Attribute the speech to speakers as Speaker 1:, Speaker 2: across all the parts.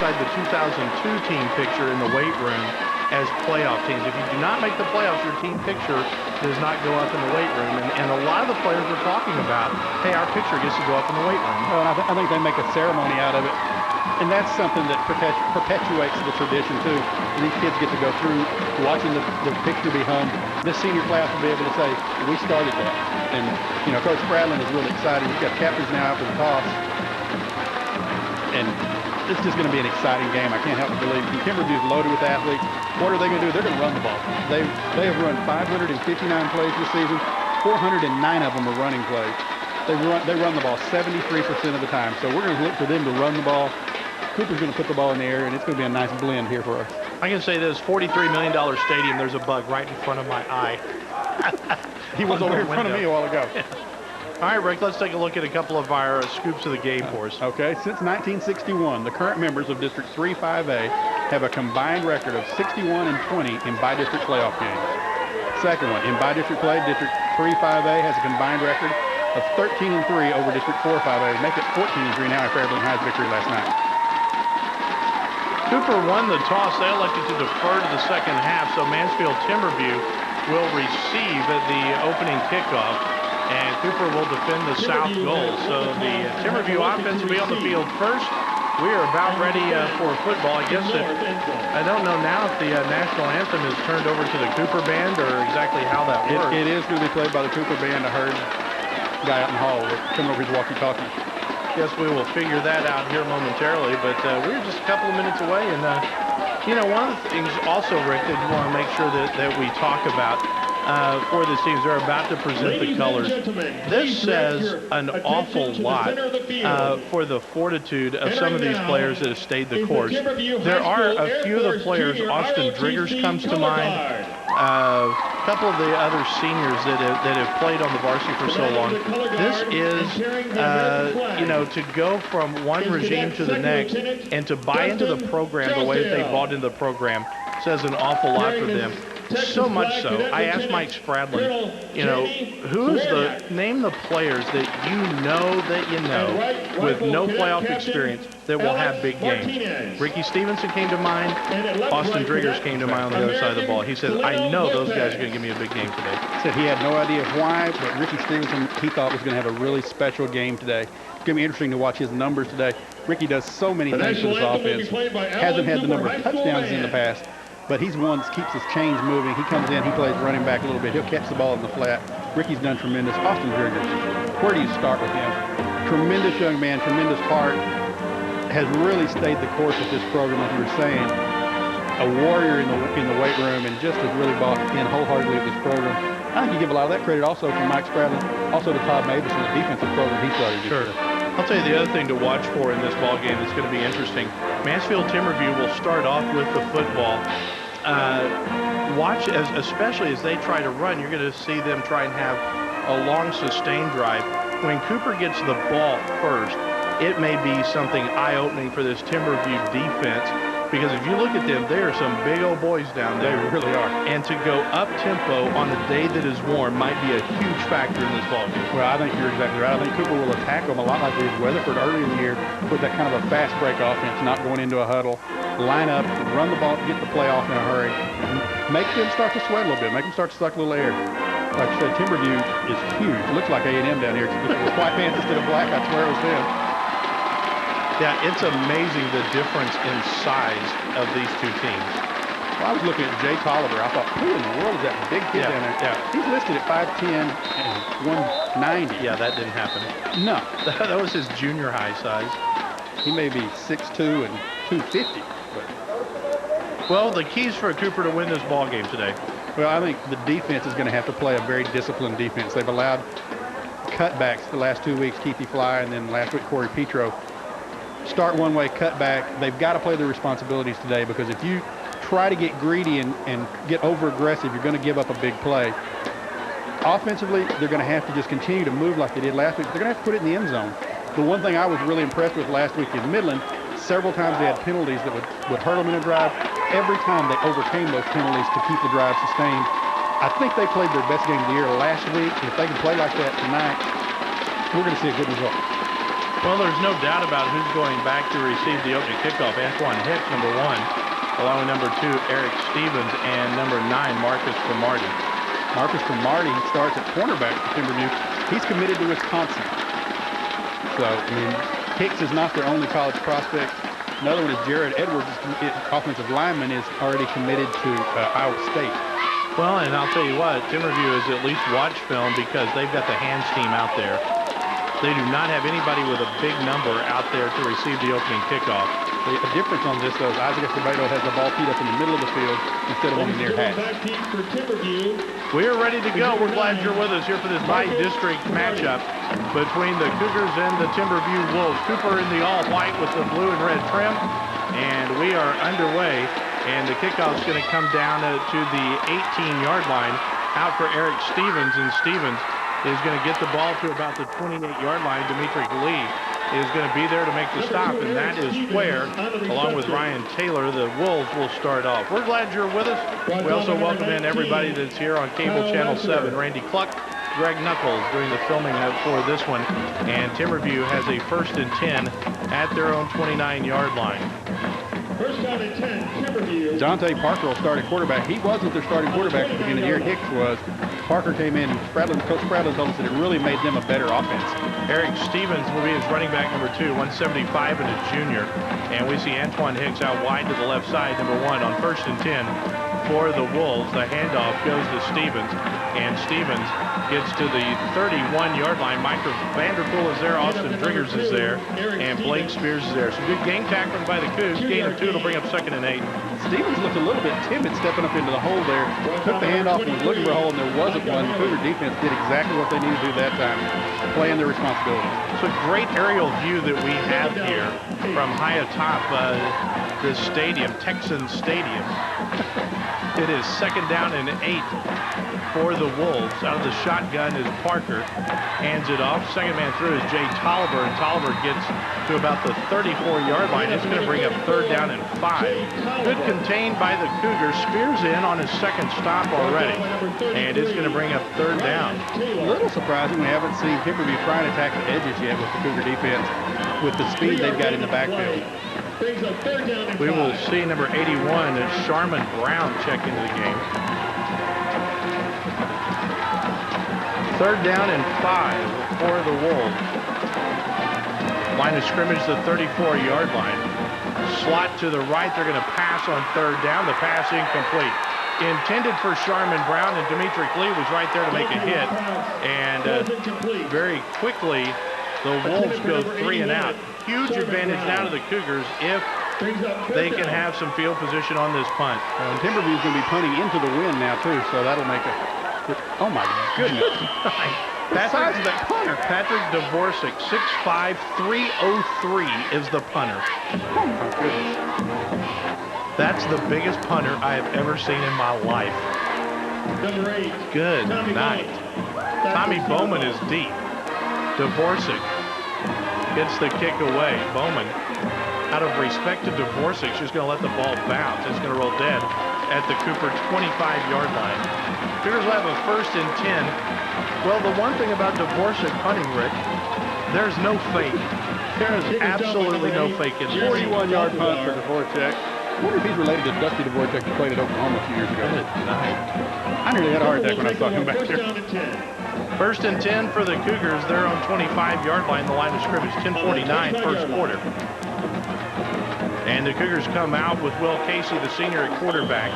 Speaker 1: alongside the 2002 team picture in the weight room as playoff teams. If you do not make the playoffs, your team picture does not go up in the weight room. And a lot of the players were talking about, hey, our picture gets to go up in the weight room.
Speaker 2: Well, I think they make a ceremony out of it. And that's something that perpetuates the tradition, too. These kids get to go through watching the picture be hung. This senior class will be able to say, we started that. And, you know, Coach Spradlin is really excited. He's got captains now after the toss. And it's just going to be an exciting game. I can't help but believe. Timberview's loaded with athletes. What are they going to do? They're going to run the ball. They have run 559 plays this season. 409 of them are running plays. They run the ball 73% of the time. So we're going to look for them to run the ball. Cooper's going to put the ball in the air, and it's going to be a nice blend here for us.
Speaker 1: I can say this, $43 million stadium, there's a bug right in front of my eye.
Speaker 2: He was over in front of me a while ago.
Speaker 1: Yeah. All right, Rick, let's take a look at a couple of our scoops of the game for us.
Speaker 2: Okay, since 1961, the current members of District 3-5A have a combined record of 61-20 in bi-district playoff games. Second one, in bi-district play, District 3-5A has a combined record of 13-3 over District 4-5A, make it 14-3 now after Abilene High's victory last night.
Speaker 1: Cooper won the toss. They elected to defer to the second half, so Mansfield Timberview will receive the opening kickoff, and Cooper will defend the south goal. So the Timberview offense will be on the field first. We are about ready for football. I guess I don't know now if the national anthem is turned over to the Cooper band or exactly how that works.
Speaker 2: It is going to be played by the Cooper band. I heard a guy out in the hall coming over his walkie-talkie.
Speaker 1: Guess we will figure that out here momentarily, but we're just a couple of minutes away. And, you know, one of the things also, Rick, that you want to make sure that we talk about for this team is they're about to present the colors. This says an awful lot for the fortitude of some of these players that have stayed the course. There are a few of the players, Austin Driggers comes to mind. A couple of the other seniors that have played on the varsity for so long. This is, you know, to go from one regime to the next and to buy into the program the way that they bought into the program says an awful lot for them. So much so, I asked Mike Spradlin, you know, name the players that you know with no playoff experience that will have big games. Ricky Stevenson came to mind. Austin Driggers came to mind on the other side of the ball. He said, I know those guys are going to give me a big game today.
Speaker 2: He said he had no idea why, but Ricky Stevenson, he thought was going to have a really special game today. It's going to be interesting to watch his numbers today. Ricky does so many things for this offense. Hasn't had the number of touchdowns in the past, but he's one that keeps his chains moving. He comes in, he plays running back a little bit. He'll catch the ball in the flat. Ricky's done tremendous. Austin Driggers, where do you start with him? Tremendous young man, tremendous heart. Has really stayed the course with this program, as you were saying. A warrior in the weight room, and just has really bought in wholeheartedly with this program. I think you give a lot of that credit also to Mike Spradlin, also to Todd Mavis and the defensive program he started this year.
Speaker 1: I'll tell you the other thing to watch for in this ball game that's going to be interesting. Mansfield Timberview will start off with the football. Watch, especially as they try to run, you're going to see them try and have a long sustained drive. When Cooper gets the ball first, it may be something eye-opening for this Timberview defense, because if you look at them, they are some big old boys down there.
Speaker 2: They really are.
Speaker 1: And to go up-tempo on a day that is warm might be a huge factor in this ball game.
Speaker 2: Well, I think you're exactly right. I think Cooper will attack them a lot like they did Weatherford early in the year with that kind of a fast break offense, not going into a huddle. Line up, run the ball, get the play off in a hurry. Make them start to sweat a little bit. Make them start to suck a little air. Like I said, Timberview is huge. It looks like A&M down here. It's white pants instead of black. I swear it was them.
Speaker 1: Yeah, it's amazing the difference in size of these two teams.
Speaker 2: Well, I was looking at Jay Tolliver. I thought, who in the world is that big kid down there?
Speaker 1: Yeah.
Speaker 2: He's listed at 5'10 and 190.
Speaker 1: Yeah, that didn't happen.
Speaker 2: No.
Speaker 1: That was his junior high size.
Speaker 2: He may be 6'2 and 250. But.
Speaker 1: Well, the keys for Cooper to win this ball game today.
Speaker 2: Well, I think the defense is going to have to play a very disciplined defense. They've allowed cutbacks the last 2 weeks, Keithy Fly, and then last week Corey Petro. Start one way, cut back. They've got to play their responsibilities today, because if you try to get greedy and get over-aggressive, you're going to give up a big play. Offensively, they're going to have to just continue to move like they did last week. They're going to have to put it in the end zone. The one thing I was really impressed with last week in Midland, several times they had penalties that would hurt them in a drive. Every time they overcame those penalties to keep the drive sustained. I think they played their best game of the year last week. If they can play like that tonight, we're going to see a good result.
Speaker 1: Well, there's no doubt about who's going back to receive the opening kickoff. Antoine Hicks, number 1, along with number 2, Eric Stevens, and number 9, Marcus Cromartie.
Speaker 2: Marcus Cromartie starts at cornerback for Timberview. He's committed to Wisconsin. So, I mean, Hicks is not their only college prospect. Another one is Jared Edwards, offensive lineman, is already committed to Iowa State.
Speaker 1: Well, and I'll tell you what, Timberview has at least watched film because they've got the hands team out there. They do not have anybody with a big number out there to receive the opening kickoff.
Speaker 2: The difference on this, though, is Isaac Escobedo has the ball teed up in the middle of the field instead of on the near hash.
Speaker 1: We are ready to go. We're glad you're with us here for this bi-district matchup between the Cougars and the Timberview Wolves. Cooper in the all-white with the blue and red trim, and we are underway. And the kickoff is going to come down to the 18-yard line out for Eric Stevens, and Stevens is going to get the ball to about the 28-yard line. Dimitri Lee is going to be there to make the stop, and that is where, along with Ryan Taylor, the Wolves will start off. We're glad you're with us. We also welcome in everybody that's here on Cable Channel 7. Randy Cluck, Greg Knuckles doing the filming for this one, and Timberview has a 1st and 10 at their own 29-yard line.
Speaker 3: First down and 10, Timberview.
Speaker 2: Jonte Parker will start at quarterback. He wasn't their starting quarterback at the beginning of the year. Hicks was. Parker came in, and Coach Spradlin told us that it really made them a better offense.
Speaker 1: Eric Stevens will be his running back, number 2, 175 and a junior. And we see Antoine Hicks out wide to the left side, number 1, on 1st and 10 for the Wolves. The handoff goes to Stevens, and Stevens gets to the 31-yard line. Micah Vanderpool is there, Austin Driggers is there, and Blake Spears is there. Some good game tackling by the Cougs. Gain of 2, it'll bring up 2nd and 8.
Speaker 2: Stevens looked a little bit timid stepping up into the hole there. Took the handoff and was looking for a hole, and there wasn't one. The Cougar defense did exactly what they needed to do that time, playing their responsibility.
Speaker 1: It's a great aerial view that we have here from high atop the stadium, Texan Stadium. It is 2nd down and 8 for the Wolves. Out of the shotgun is Parker. Hands it off. Second man through is Jay Tolliver, and Tolliver gets to about the 34-yard line. It's going to bring up 3rd down and 5. Good contained by the Cougars. Spears in on his 2nd stop already, and it's going to bring up 3rd down.
Speaker 2: A little surprising. We haven't seen Timberview try and attack the edges yet with the Cougar defense, with the speed they've got in the backfield.
Speaker 1: We will see number 81, Sharman Brown, check into the game. 3rd down and 5 for the Wolves. Line of scrimmage, the 34-yard line. Slot to the right. They're going to pass on 3rd down. The pass incomplete. Intended for Sharman Brown, and Dimitri Lee was right there to make a hit. And very quickly, the Wolves go 3 and out. Huge advantage now to the Cougars if they can have some field position on this punt.
Speaker 2: And Timberview's going to be punting into the wind now, too, so that'll make it. Oh, my goodness.
Speaker 1: The size of that punter. Patrick Dvorak, 6'5", 303 is the punter.
Speaker 2: Oh, my goodness.
Speaker 1: That's the biggest punter I have ever seen in my life.
Speaker 3: Number 8.
Speaker 1: Good night. Tommy Bowman is deep. Dvorak gets the kick away. Bowman, out of respect to Dvorak, she's going to let the ball bounce. It's going to roll dead at the Cooper 25-yard line. Cougars will have a 1st and 10. Well, the one thing about Dvorak punting, Rick, there's no fake. There is absolutely no fake in this.
Speaker 2: 41-yard punt for Dvorak. I wonder if he's related to Dusty Dvorak, who played at Oklahoma a few years ago.
Speaker 1: Good night.
Speaker 2: I nearly had a heart attack when I saw him back there.
Speaker 1: 1st and 10 for the Cougars. They're on 25-yard line, the line of scrimmage. 10:49 first quarter. And the Cougars come out with Will Casey, the senior at quarterback.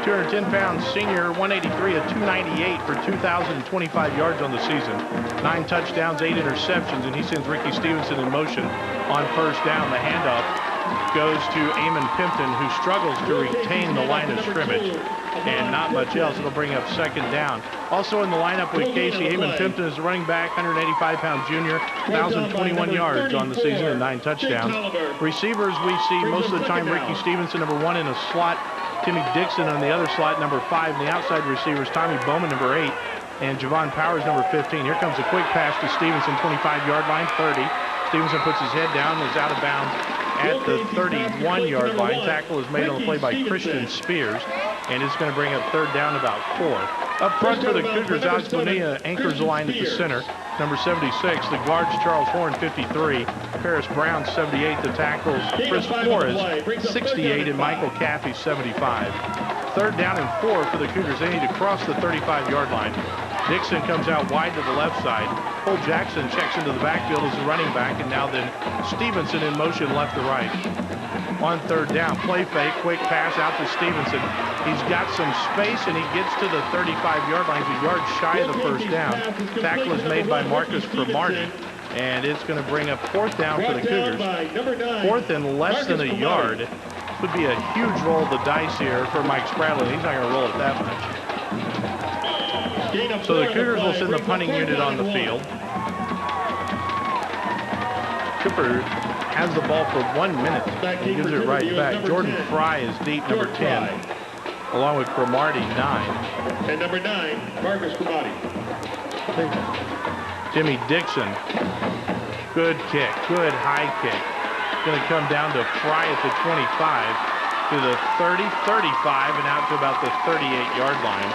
Speaker 1: 210-pound senior, 183 to 298 for 2,025 yards on the season. 9 touchdowns, 8 interceptions, and he sends Ricky Stevenson in motion on 1st down. The handoff goes to Eamon Pimpton, who struggles to retain the line of scrimmage. And not much else. It'll bring up 2nd down. Also in the lineup with Casey, Eamon Pimpton is the running back, 185-pound junior, 1,021 yards on the season and 9 touchdowns. Receivers, we see most of the time Ricky Stevenson, number 1 in a slot. Timmy Dixon on the other slot, number 5. And the outside receivers, Tommy Bowman, number 8. And Javon Powers, number 15. Here comes a quick pass to Stevenson, 25-yard line, 30. Stevenson puts his head down and is out of bounds at the 31-yard line. Tackle is made on the play by Christian Spears. and it's going to bring up third down about 4. Up front for the Cougars, Alex Bonilla anchors the line at the center. Number 76, the guards Charles Horn, 53. Paris Brown, 78. The tackles Chris Flores, 68. And Michael Caffey, 75. Third down and 4 for the Cougars. They need to cross the 35-yard line. Dixon comes out wide to the left side. Cole Jackson checks into the backfield as the running back, and now then Stevenson in motion left to right. On third down, play fake, quick pass out to Stevenson. He's got some space, and he gets to the 35-yard line. He's a yard shy of the first down. Tackle is made by Marcus Cromartie, and it's going to bring up fourth down for the Cougars. Fourth and less than a yard. Would be a huge roll of the dice here for Mike Spradlin. He's not going to roll it that much. So the Cougars will send the punting unit on the field. Cooper has the ball for 1 minute. He gives it right back. Jordan Fry is deep, number 10, along with Cromartie, 9.
Speaker 3: And number 9, Marcus Cromartie.
Speaker 1: Jimmy Dixon, good kick, good high kick. Going to come down to Fry at the 25, to the 30, 35, and out to about the 38-yard line,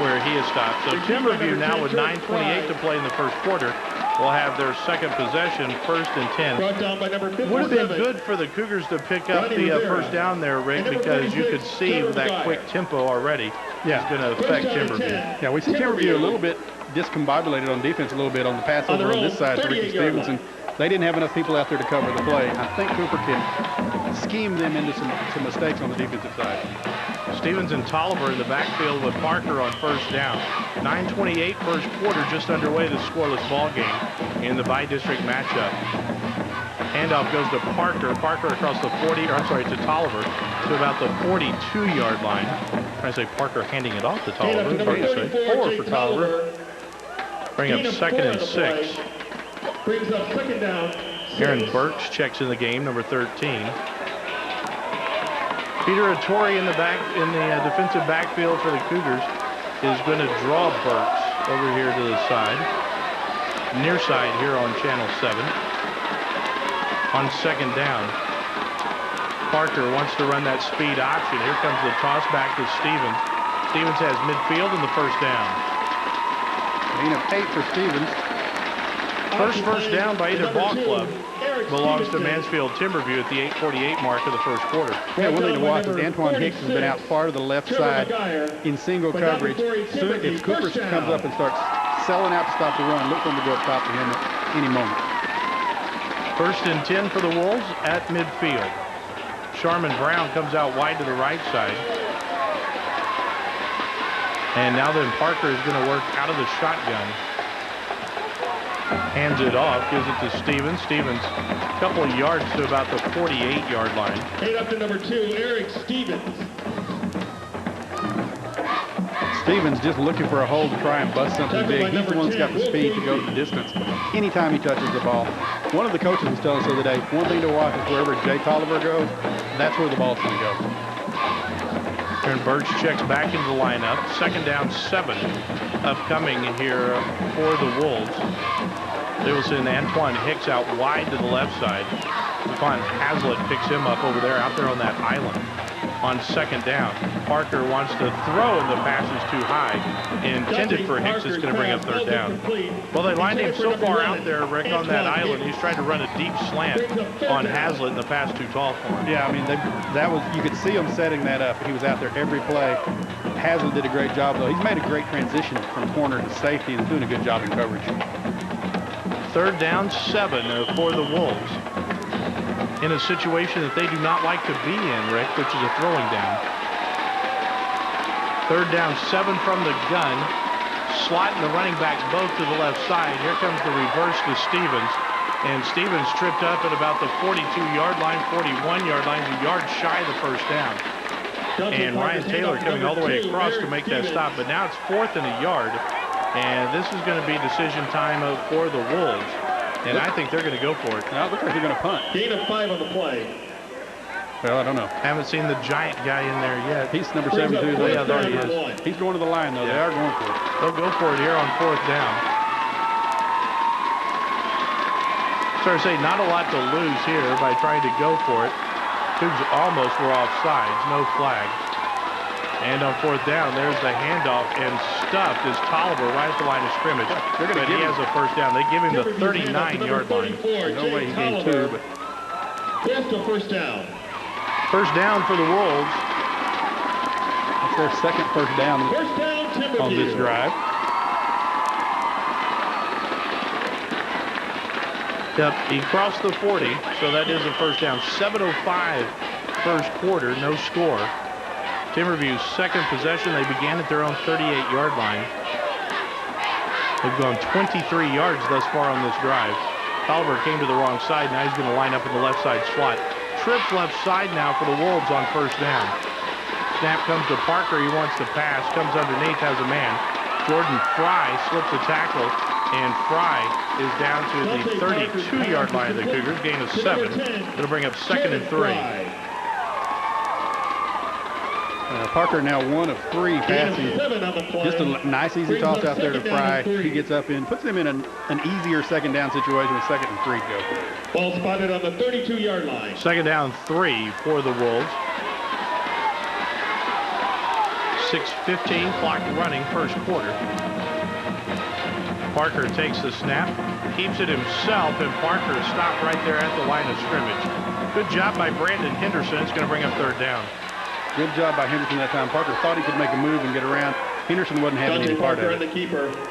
Speaker 1: where he is stopped. So Timberview now with 9:28 to play in the first quarter will have their second possession, first and 10. Would have been good for the Cougars to pick up the first down there, Rick, because you could see that quick tempo already is going to affect Timberview.
Speaker 2: Yeah, we see Timberview a little bit discombobulated on defense a little bit on the pass over on this side for Ricky Stevenson. They didn't have enough people out there to cover the play. I think Cooper can scheme them into some mistakes on the defensive side.
Speaker 1: Stevens and Tolliver in the backfield with Parker on first down. 9:28 first quarter, just underway, the scoreless ball game in the bi-district matchup. Handoff goes to Parker. Parker across the 40, or I'm sorry, to Tolliver, to about the 42-yard line. Trying to say Parker handing it off to Tolliver.
Speaker 3: Number
Speaker 1: 4 for Tolliver. Bring up second and 6.
Speaker 3: Brings up second down.
Speaker 1: Aaron Burks checks in the game, number 13. Peter Attore in the defensive backfield for the Cougars is going to draw Burks over here to the side, near side here on channel 7. On second down, Parker wants to run that speed option. Here comes the toss back to Stevens. Stevens has midfield and the first down.
Speaker 2: Gain of 8 for Stevens.
Speaker 1: First down by either ball club belongs to Mansfield Timberview at the 8:48 mark of the first quarter.
Speaker 2: Yeah, one thing to watch is Antoine Hicks has been out far to the left side in single coverage. Soon, if Cooper comes up and starts selling out to stop the run, look for him to go up top to him at any moment.
Speaker 1: First and 10 for the Wolves at midfield. Sharman Brown comes out wide to the right side. And now then Parker is going to work out of the shotgun. Hands it off, gives it to Stevens. Stevens a couple of yards to about the 48-yard line.
Speaker 3: Paid up to number 2, Eric Stevens.
Speaker 2: Stevens just looking for a hole to try and bust something big. He's the one that's got the speed to go the distance anytime he touches the ball. One of the coaches was telling us the other day, one thing to watch is wherever Jay Tolliver goes, that's where the ball's going to go.
Speaker 1: Aaron Burks checks back into the lineup. Second down 7 upcoming here for the Wolves. They will send Antoine Hicks out wide to the left side. Stephon Hazlitt picks him up over there, out there on that island. On second down, Parker wants to throw, and the pass is too high. Intended for Hicks, it's going to bring up third down. Well, they lined him so far out there, Rick, on that island. He's trying to run a deep slant on Hazlitt, and the pass too tall for him.
Speaker 2: Yeah, I mean, you could see him setting that up. He was out there every play. Hazlitt did a great job, though. He's made a great transition from corner to safety and is doing a good job in coverage.
Speaker 1: Third down 7 for the Wolves, in a situation that they do not like to be in, Rick, which is a throwing down. Third down 7 from the gun. Slot and the running back both to the left side. Here comes the reverse to Stevens. And Stevens tripped up at about the 42-yard line, 41-yard line, a yard shy of the first down. And Ryan Taylor coming all the way across to make that stop. But now it's 4th and a yard. And this is going to be decision time for the Wolves. And I think they're going to go for it.
Speaker 2: Now it looks like they're going to punt.
Speaker 3: Gain of 5 on the play.
Speaker 2: Well, I don't know.
Speaker 1: Haven't seen the giant guy in there yet.
Speaker 2: He's number 72.
Speaker 1: Yeah, there he is.
Speaker 2: He's going to the line, though.
Speaker 1: Yeah.
Speaker 2: They are going for it.
Speaker 1: They'll go for it here on 4th down. Sorry to say, not a lot to lose here by trying to go for it. Cougs almost were off sides, no flag. And on fourth down, there's the handoff, and stuffed is Tolliver right at the line of scrimmage. But he has a first down. They give him the 39-yard line.
Speaker 2: No way he gained two, but
Speaker 3: Just a first down.
Speaker 1: First down for the Wolves
Speaker 2: that's their second first down
Speaker 3: First down, Timberview.
Speaker 1: on this drive. Yep, he crossed the 40, so that is a first down. 7:05 first quarter, no score. Timberview's second possession, they began at their own 38-yard line. They've gone 23 yards thus far on this drive. Tolliver came to the wrong side, now he's going to line up in the left side slot. Trips left side now for the Wolves on first down. Snap comes to Parker, he wants to pass, comes underneath, has a man. Jordan Fry slips a tackle, and Fry is down to the 32-yard line of the Cougars, gain of 7. It'll bring up second and 3.
Speaker 2: Parker now 1 of 3 passing. Just a nice easy toss out there to Fry. He gets up in, puts them in an easier second down situation with second and 3 to go.
Speaker 3: Ball spotted on the 32-yard line.
Speaker 1: Second down 3 for the Wolves. 6:15 clock running first quarter. Parker takes the snap, keeps it himself, and Parker is stopped right there at the line of scrimmage. Good job by Brandon Henderson. It's going to bring up third down.
Speaker 2: Good job by Henderson that time. Parker thought he could make a move and get around. Henderson wasn't having any part of it.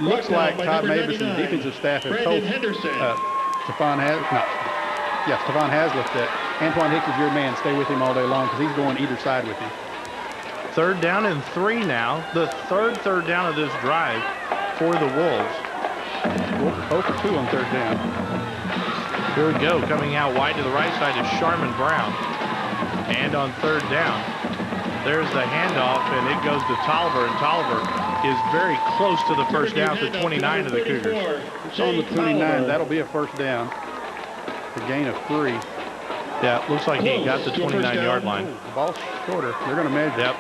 Speaker 2: Looks like Todd Mavis and the defensive staff have told Stefan Haslett that Antoine Hicks is your man. Stay with him all day long because he's going either side with him.
Speaker 1: Third down and 3 now. The third down of this drive for the Wolves.
Speaker 2: 0 for 2 on third down.
Speaker 1: Here we go. Coming out wide to the right side is Sharman Brown. And on third down, there's the handoff, and it goes to Tolliver, and Tolliver is very close to the first down to 29 of the Cougars.
Speaker 2: It's on the 29. That'll be a first down. A gain of 3.
Speaker 1: Yeah, looks like he got the 29-yard line.
Speaker 2: The ball's shorter. They're going to measure.
Speaker 1: Yep.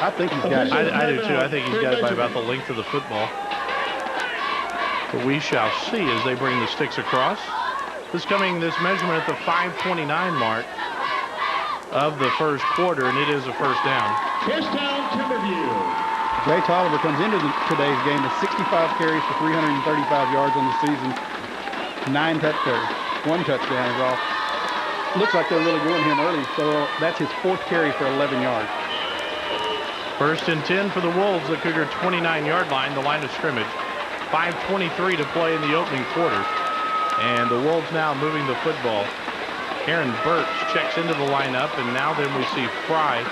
Speaker 2: I think he's got it.
Speaker 1: I do too. I think he's got it by about the length of the football. But we shall see as they bring the sticks across. This measurement at the 5:29 mark of the first quarter, and it is a first down.
Speaker 3: First down, Timberview.
Speaker 2: Jay Tolliver comes into today's game with 65 carries for 335 yards on the season. 1 touchdown is all. Looks like they're really going him early, so that's his 4th carry for 11 yards.
Speaker 1: First and 10 for the Wolves, the Cougar 29-yard line, the line of scrimmage. 5:23 to play in the opening quarter. And the Wolves now moving the football. Aaron Burks checks into the lineup, and now then we see Fry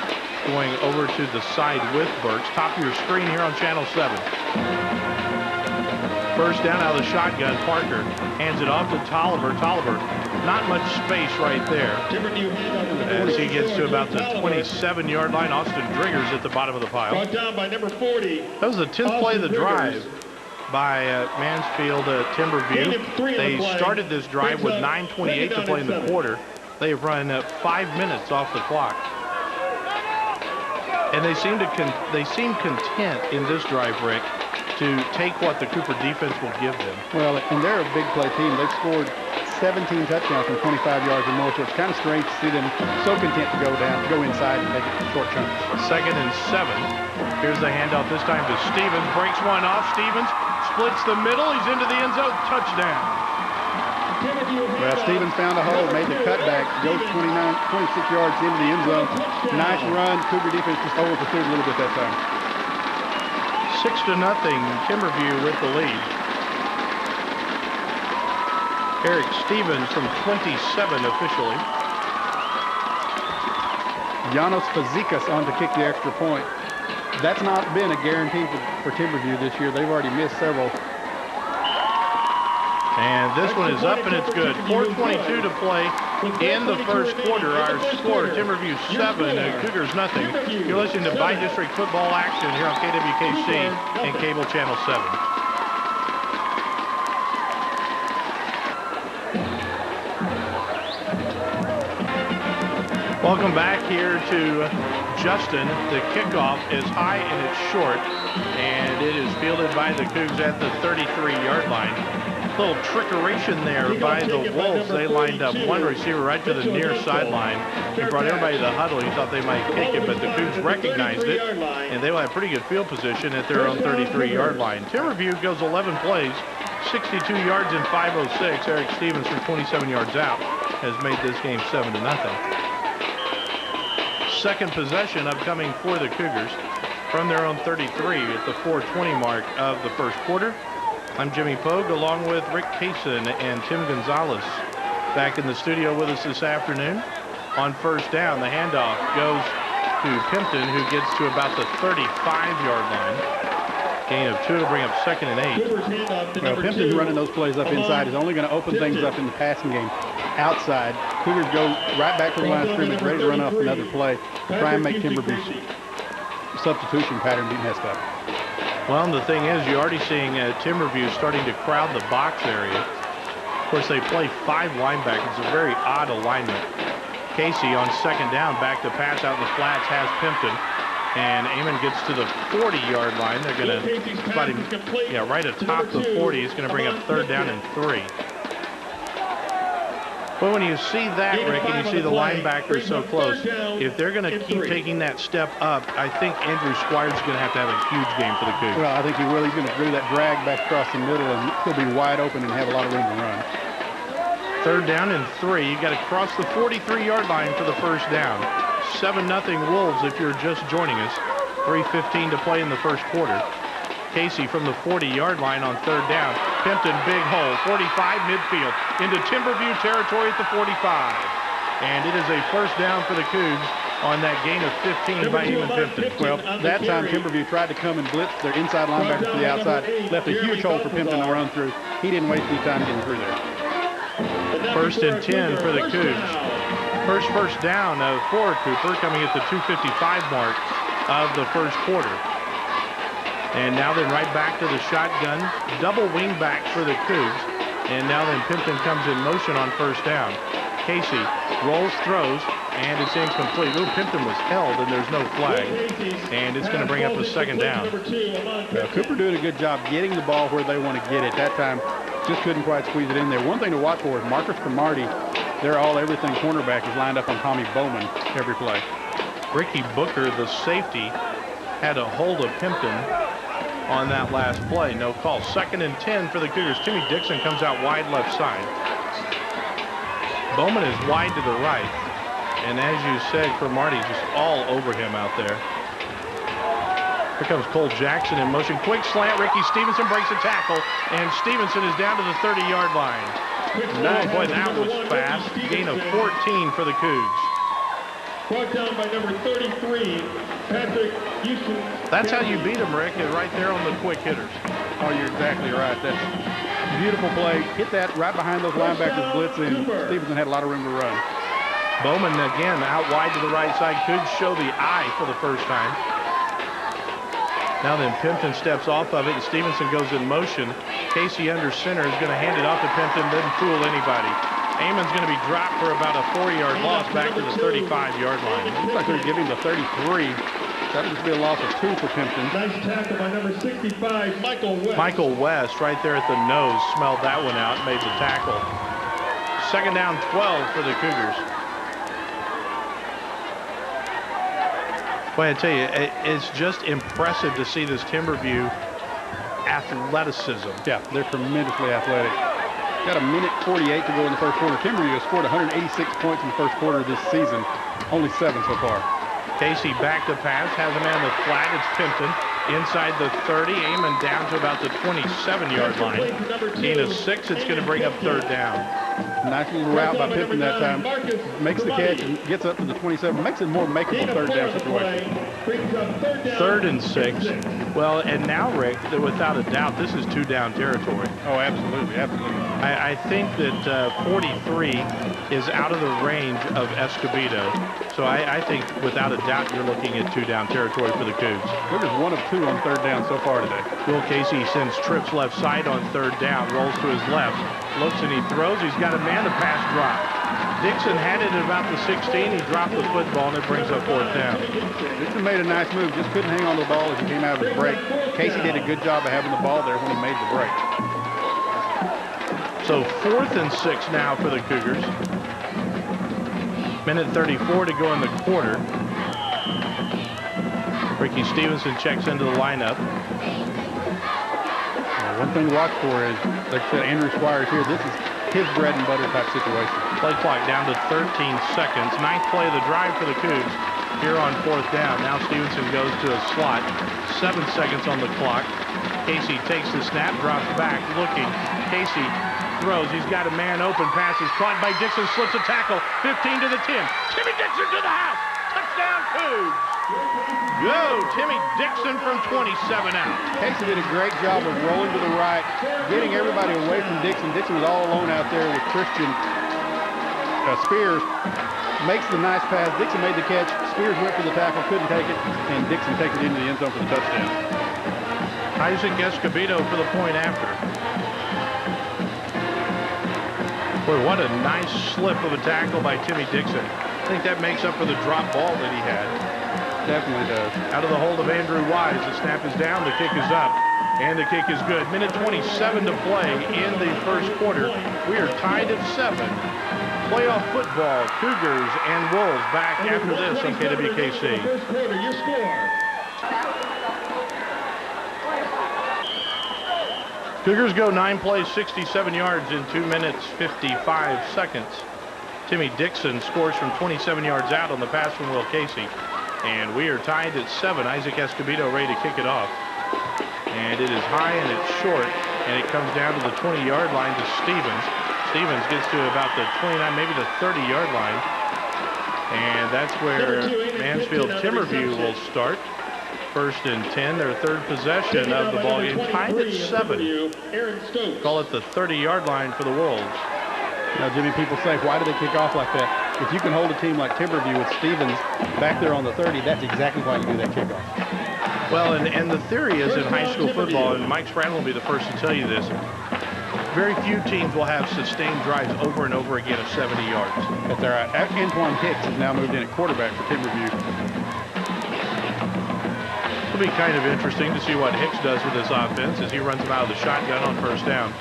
Speaker 1: going over to the side with Burks. Top of your screen here on Channel 7. First down out of the shotgun. Parker hands it off to Tolliver. Tolliver, not much space right there. As he gets to about the 27-yard line, Austin Driggers at the bottom of the pile.
Speaker 3: Brought down by number 40.
Speaker 1: That was the 10th play of the drive by Mansfield Timberview. They started this drive with 9:28 to play in the quarter. They have run 5 minutes off the clock. And they seem content in this drive, Rick, to take what the Cooper defense will give them.
Speaker 2: Well, and they're a big play team. They've scored 17 touchdowns from 25 yards or more, so it's kind of strange to see them so content to go inside and make it short chunks.
Speaker 1: Second and 7. Here's the handoff this time to Stevens. Breaks one off. Stevens splits the middle. He's into the end zone. Touchdown.
Speaker 2: Well, Stevens found a hole, made the cutback, goes 26 yards into the end zone. Nice run. Cougar defense just overpursued a little bit that time.
Speaker 1: 6-0, Timberview with the lead. Eric Stevens from 27 officially.
Speaker 2: Janos Fazekas on to kick the extra point. That's not been a guarantee for Timberview this year. They've already missed several.
Speaker 1: And this one is up and it's good. 4:22 to play in the first quarter. Our score, Timberview 7 and Cougars nothing. You're listening to Bi-District Football Action here on KWKC and Cable Channel 7. Welcome back here to Justin. The kickoff is high and it's short, and it is fielded by the Cougs at the 33-yard line. Little trickeration there by the Wolves. They lined up one receiver right to the near sideline. They brought everybody to the huddle. He thought they might kick it, but the Cougs recognized it, and they will have pretty good field position at their own 33-yard line. Timberview goes 11 plays, 62 yards and 5:06. Eric Stevens from 27 yards out has made this game 7-0. Second possession upcoming for the Cougars from their own 33 at the 4:20 mark of the first quarter. I'm Jimmy Pogue along with Rick Kaysen and Tim Gonzalez back in the studio with us this afternoon. On first down, the handoff goes to Pimpton, who gets to about the 35-yard line. Gain of 2 to bring up 2nd and 8.
Speaker 2: Well, Pimpton running those plays up inside is only going to open things up in the passing game outside. Cougars go right back to the line of scrimmage, ready to run off another play, try and make Timberview's substitution pattern be messed up.
Speaker 1: Well, and the thing is, you're already seeing Timberview starting to crowd the box area. Of course, they play 5 linebackers. It's a very odd alignment. Casey on second down, back to pass out in the flats, has Pimpton. And Amon gets to the 40-yard line. They're going to spot him, right atop the 40. He's going to bring up 3rd down and 3. Well, when you see that, Rick, and you see the linebackers so close, if they're going to keep taking that step up, I think Andrew Squires is going to have a huge game for the Cougs.
Speaker 2: Well, I think he will. He's going to do that drag back across the middle, and he'll be wide open and have a lot of room to run.
Speaker 1: 3rd down and 3. You got to cross the 43-yard line for the first down. 7-0 Wolves if you're just joining us. 3:15 to play in the first quarter. Casey from the 40-yard line on 3rd down. Pimpton, big hole, 45 midfield, into Timberview territory at the 45. And it is a first down for the Cougs on that gain of 15 by Eamon Pimpton.
Speaker 2: Well, that time Timberview tried to come and blitz their inside linebacker to the outside, left a huge hole for Pimpton to run through. He didn't waste any time getting through there.
Speaker 1: 1st and 10 for the Cougs. First down for Cooper, coming at the 2:55 mark of the first quarter. And now then right back to the shotgun. Double wing back for the Cougs. And now then Pimpton comes in motion on first down. Casey rolls, throws, and it's incomplete. Ooh, Pimpton was held, and there's no flag. And it's going to bring up a 2nd down.
Speaker 2: Well, Cooper doing a good job getting the ball where they want to get it. That time just couldn't quite squeeze it in there. One thing to watch for is Marcus Cromartie, their all-everything cornerback, is lined up on Tommy Bowman every play.
Speaker 1: Ricky Booker, the safety, had a hold of Pimpton on that last play. No call. 2nd and 10 for the Cougars. Timmy Dixon comes out wide left side. Bowman is wide to the right. And as you said, Cromartie just all over him out there. Here comes Cole Jackson in motion. Quick slant. Ricky Stevenson breaks a tackle. And Stevenson is down to the 30-yard line. Nice. Boy, that was fast. Gain of 14 for the Cougs.
Speaker 3: Brought down by number 33, Patrick Houston.
Speaker 1: That's how you beat them, Rick, right there on the quick hitters.
Speaker 2: Oh, you're exactly right. That's a beautiful play. Hit that right behind those linebackers blitzing. Stevenson had a lot of room to run.
Speaker 1: Bowman again out wide to the right side. Could show the eye for the first time. Now then Pimpton steps off of it and Stevenson goes in motion. Casey under center is going to hand it off to Pimpton. Doesn't fool anybody. Amon's going to be dropped for about a 4-yard loss back to the 35-yard line.
Speaker 2: Looks like they're giving the 33. That would be a loss of 2 for Pimpton.
Speaker 3: Nice tackle by number 65, Michael West.
Speaker 1: Michael West right there at the nose smelled that one out and made the tackle. 2nd down 12 for the Cougars. Boy, I tell you, it's just impressive to see this Timberview athleticism.
Speaker 2: Yeah, they're tremendously athletic. Got a minute 48 to go in the first quarter. Timberview has scored 186 points in the first quarter of this season. Only 7 so far.
Speaker 1: Casey back to pass, has a man on the flat. It's Pimpton inside the 30. Amon down to about the 27-yard line. Gain of 6. It's going to bring up 3rd down.
Speaker 2: Nice little route by Pimpton that time. Makes the catch and gets up to the 27. Makes it more makeable 3rd down situation.
Speaker 1: 3rd and 6. Well, and now, Rick, without a doubt, this is 2-down territory.
Speaker 2: Oh, absolutely, absolutely.
Speaker 1: I think that 43 is out of the range of Escobedo. So I think, without a doubt, you're looking at 2-down territory for the Cougs.
Speaker 2: Cougars 1 of 2 on 3rd down so far today.
Speaker 1: Will Casey sends trips left side on 3rd down, rolls to his left, looks and he throws. He's got a man to pass drop. Dixon had it at about the 16. He dropped the football, and it brings up 4th down.
Speaker 2: Dixon made a nice move, just couldn't hang on to the ball as he came out of his break. Casey did a good job of having the ball there when he made the break.
Speaker 1: So 4th and 6 now for the Cougars. Minute 34 to go in the quarter. Ricky Stevenson checks into the lineup.
Speaker 2: One thing to watch for is, like I said, Andrew Squires here. This is his bread and butter type situation.
Speaker 1: Play clock down to 13 seconds. 9th play of the drive for the Cougs here on 4th down. Now Stevenson goes to a slot. 7 seconds on the clock. Casey takes the snap, drops back, looking. Casey throws. He's got a man open. Pass is caught by Dixon. Slips a tackle. 15 to the 10. Timmy Dixon to the house. Touchdown Cougs. Go, Timmy Dixon from 27 out.
Speaker 2: Casey did a great job of rolling to the right, getting everybody away from Dixon. Dixon was all alone out there with Christian Spears. Makes the nice pass. Dixon made the catch. Spears went for the tackle, couldn't take it, and Dixon takes it into the end zone for the touchdown.
Speaker 1: Isaac Escobedo for the point after. Boy, what a nice slip of a tackle by Timmy Dixon. I think that makes up for the drop ball that he had.
Speaker 2: Definitely does.
Speaker 1: Out of the hold of Andrew Wise. The snap is down. The kick is up. And the kick is good. Minute 27 to play in the first quarter. We are tied at 7. Playoff football. Cougars and Wolves back after this on KWKC.
Speaker 3: First quarter, your score.
Speaker 1: Cougars go 9 plays, 67 yards in 2 minutes, 55 seconds. Timmy Dixon scores from 27 yards out on the pass from Will Casey. And we are tied at 7. Isaac Escobedo ready to kick it off. And it is high and it's short. And it comes down to the 20-yard line to Stevens. Stevens gets to about the 29, maybe the 30-yard line. And that's where Mansfield Timberview will start. 1st and 10, their 3rd possession of the ballgame. Tied at 7. Call it the 30-yard line for the Wolves.
Speaker 2: Now, Jimmy, people say, why do they kick off like that? If you can hold a team like Timberview with Stevens back there on the 30, that's exactly why you do that kickoff.
Speaker 1: Well, and the theory is in high school football, and Mike Spradlin will be the first to tell you this, very few teams will have sustained drives over and over again of 70 yards.
Speaker 2: That's all right. Antoine Hicks has now moved in at quarterback for Timberview.
Speaker 1: It'll be kind of interesting to see what Hicks does with this offense as he runs them out of the shotgun on 1st down.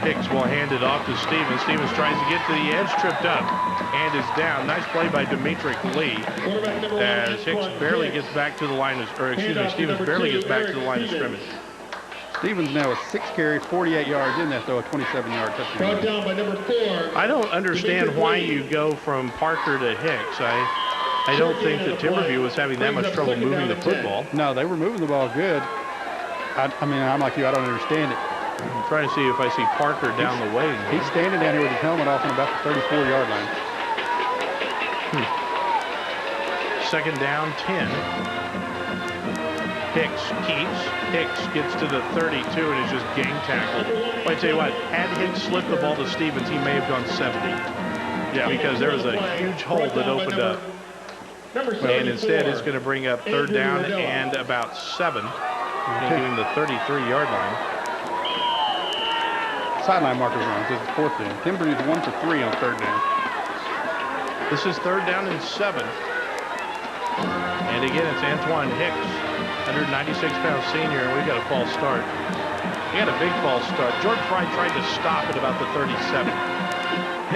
Speaker 1: Hicks will hand it off to Stevens. Stevens tries to get to the edge, tripped up, and is down. Nice play by Demetric Lee as Hicks barely gets back to the line of, Stevens barely gets back to the line of scrimmage.
Speaker 2: Stevens now with 6 carries, 48 yards in that, though, a 27-yard touchdown.
Speaker 3: Brought down by number 4.
Speaker 1: I don't understand why you go from Parker to Hicks. I don't think that Timberview was having that much trouble moving the football.
Speaker 2: No, they were moving the ball good. I mean, I'm like you, I don't understand it.
Speaker 1: I'm trying to see if I see Parker down the way.
Speaker 2: He's standing down here with his helmet off on about the 34-yard line.
Speaker 1: 2nd down, 10. Hicks keeps. Hicks gets to the 32 and is just gang tackled. Well, I tell you what, had Hicks slipped the ball to Stevens, he may have gone 70. Yeah, because there was a huge hole that opened up. And instead, it's going to bring up 3rd down and about 7, including the 33-yard line.
Speaker 2: Sideline markers on. This is 4th down. Timberview's 1 for 3 on 3rd down.
Speaker 1: This is 3rd down and 7. And again, it's Antoine Hicks, 196-pound senior, and we've got a false start. We got a big false start. George Fry tried to stop at about the 37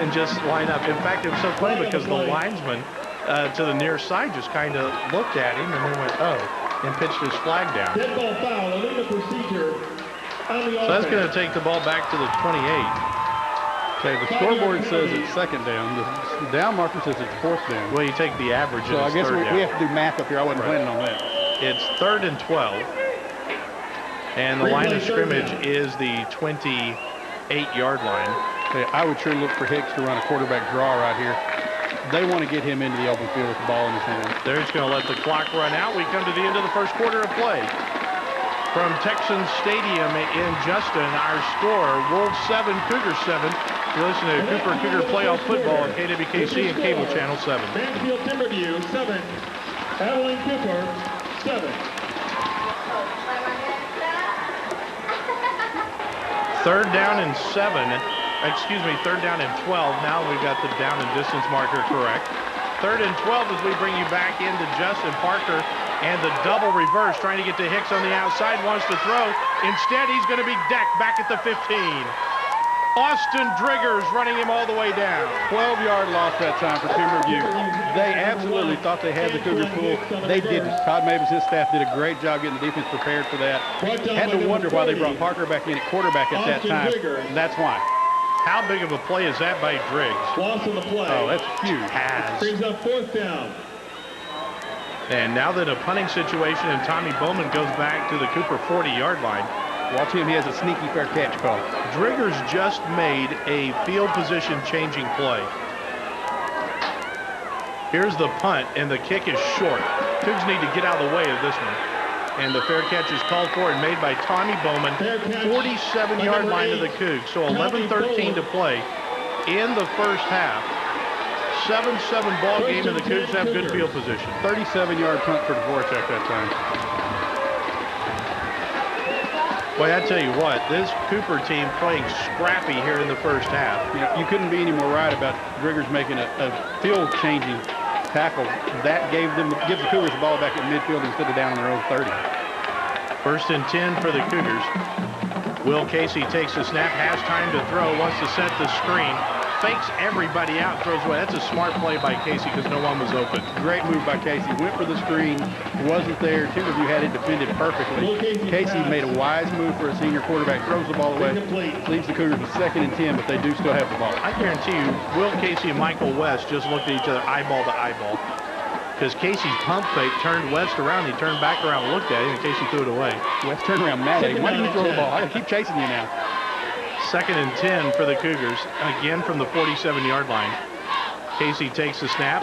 Speaker 1: and just line up. In fact, it was so funny because the linesman to the near side just kind of looked at him and then went, oh, and pitched his flag down.
Speaker 3: Dead ball foul, illegal procedure.
Speaker 1: So that's going to take the ball back to the 28.
Speaker 2: Okay, the scoreboard says it's 2nd down. The down marker says it's 4th down.
Speaker 1: Well, you take the average.
Speaker 2: So I guess we have to do math up here. I wasn't planning on that.
Speaker 1: It's 3rd and 12. And the line of scrimmage is the 28-yard line.
Speaker 2: Okay, I would sure look for Hicks to run a quarterback draw right here. They want to get him into the open field with the ball in his hand.
Speaker 1: They're just going to let the clock run out. We come to the end of the first quarter of play. From Texans Stadium in Justin, our score, Wolves 7, Cougars 7. You're listening to Cooper Cougar Playoff Football on KWKC and Cable Channel 7.
Speaker 3: Mansfield Timberview 7, Abilene Cooper 7.
Speaker 1: 3rd down and 7. Excuse me, 3rd down and 12. Now we've got the down and distance marker correct. 3rd and 12 as we bring you back into Justin Parker. And the double reverse, trying to get to Hicks on the outside, wants to throw. Instead, he's going to be decked back at the 15. Austin Driggers running him all the way down.
Speaker 2: 12-yard loss that time for Timberview. They absolutely thought they had the Cougars full. They didn't. Todd Mavis and his staff did a great job getting the defense prepared for that. Had to wonder why they brought Parker back in at quarterback at that time. And that's why.
Speaker 1: How big of a play is that by Driggs?
Speaker 3: Loss on the play.
Speaker 2: Oh, that's huge.
Speaker 3: Brings up 4th down.
Speaker 1: And now that a punting situation, and Tommy Bowman goes back to the Cooper 40-yard line.
Speaker 2: Watch him. He has a sneaky fair catch call.
Speaker 1: Driggers just made a field position changing play. Here's the punt, and the kick is short. Cougs need to get out of the way of this one. And the fair catch is called for and made by Tommy Bowman. 47-yard line of the Cougs. So 11-13 to play in the first half. 7-7 ball game, and the Cougs have good field position.
Speaker 2: 37-yard punt for Dvorak that time.
Speaker 1: Boy, I tell you what, this Cooper team playing scrappy here in the first half.
Speaker 2: You know, you couldn't be any more right about Driggers making a field-changing tackle. That gives the Cougars the ball back at midfield instead of down on their own 30.
Speaker 1: 1st and 10 for the Cougars. Will Casey takes the snap, has time to throw, wants to set the screen, fakes everybody out, throws away. That's a smart play by Casey because no one was open.
Speaker 2: Great move by Casey. Went for the screen, wasn't there. Timberview had it defended perfectly. Casey made a wise move for a senior quarterback, throws the ball away, leaves the Cougars with 2nd and 10, but they do still have the ball.
Speaker 1: I guarantee you, Will Casey and Michael West just looked at each other eyeball to eyeball because Casey's pump fake turned West around. He turned back around, looked at him, and Casey threw it away.
Speaker 2: West turned around mad at him. Why didn't you throw the ball? I gotta keep chasing you now.
Speaker 1: 2nd and 10 for the Cougars, again from the 47-yard line. Casey takes the snap.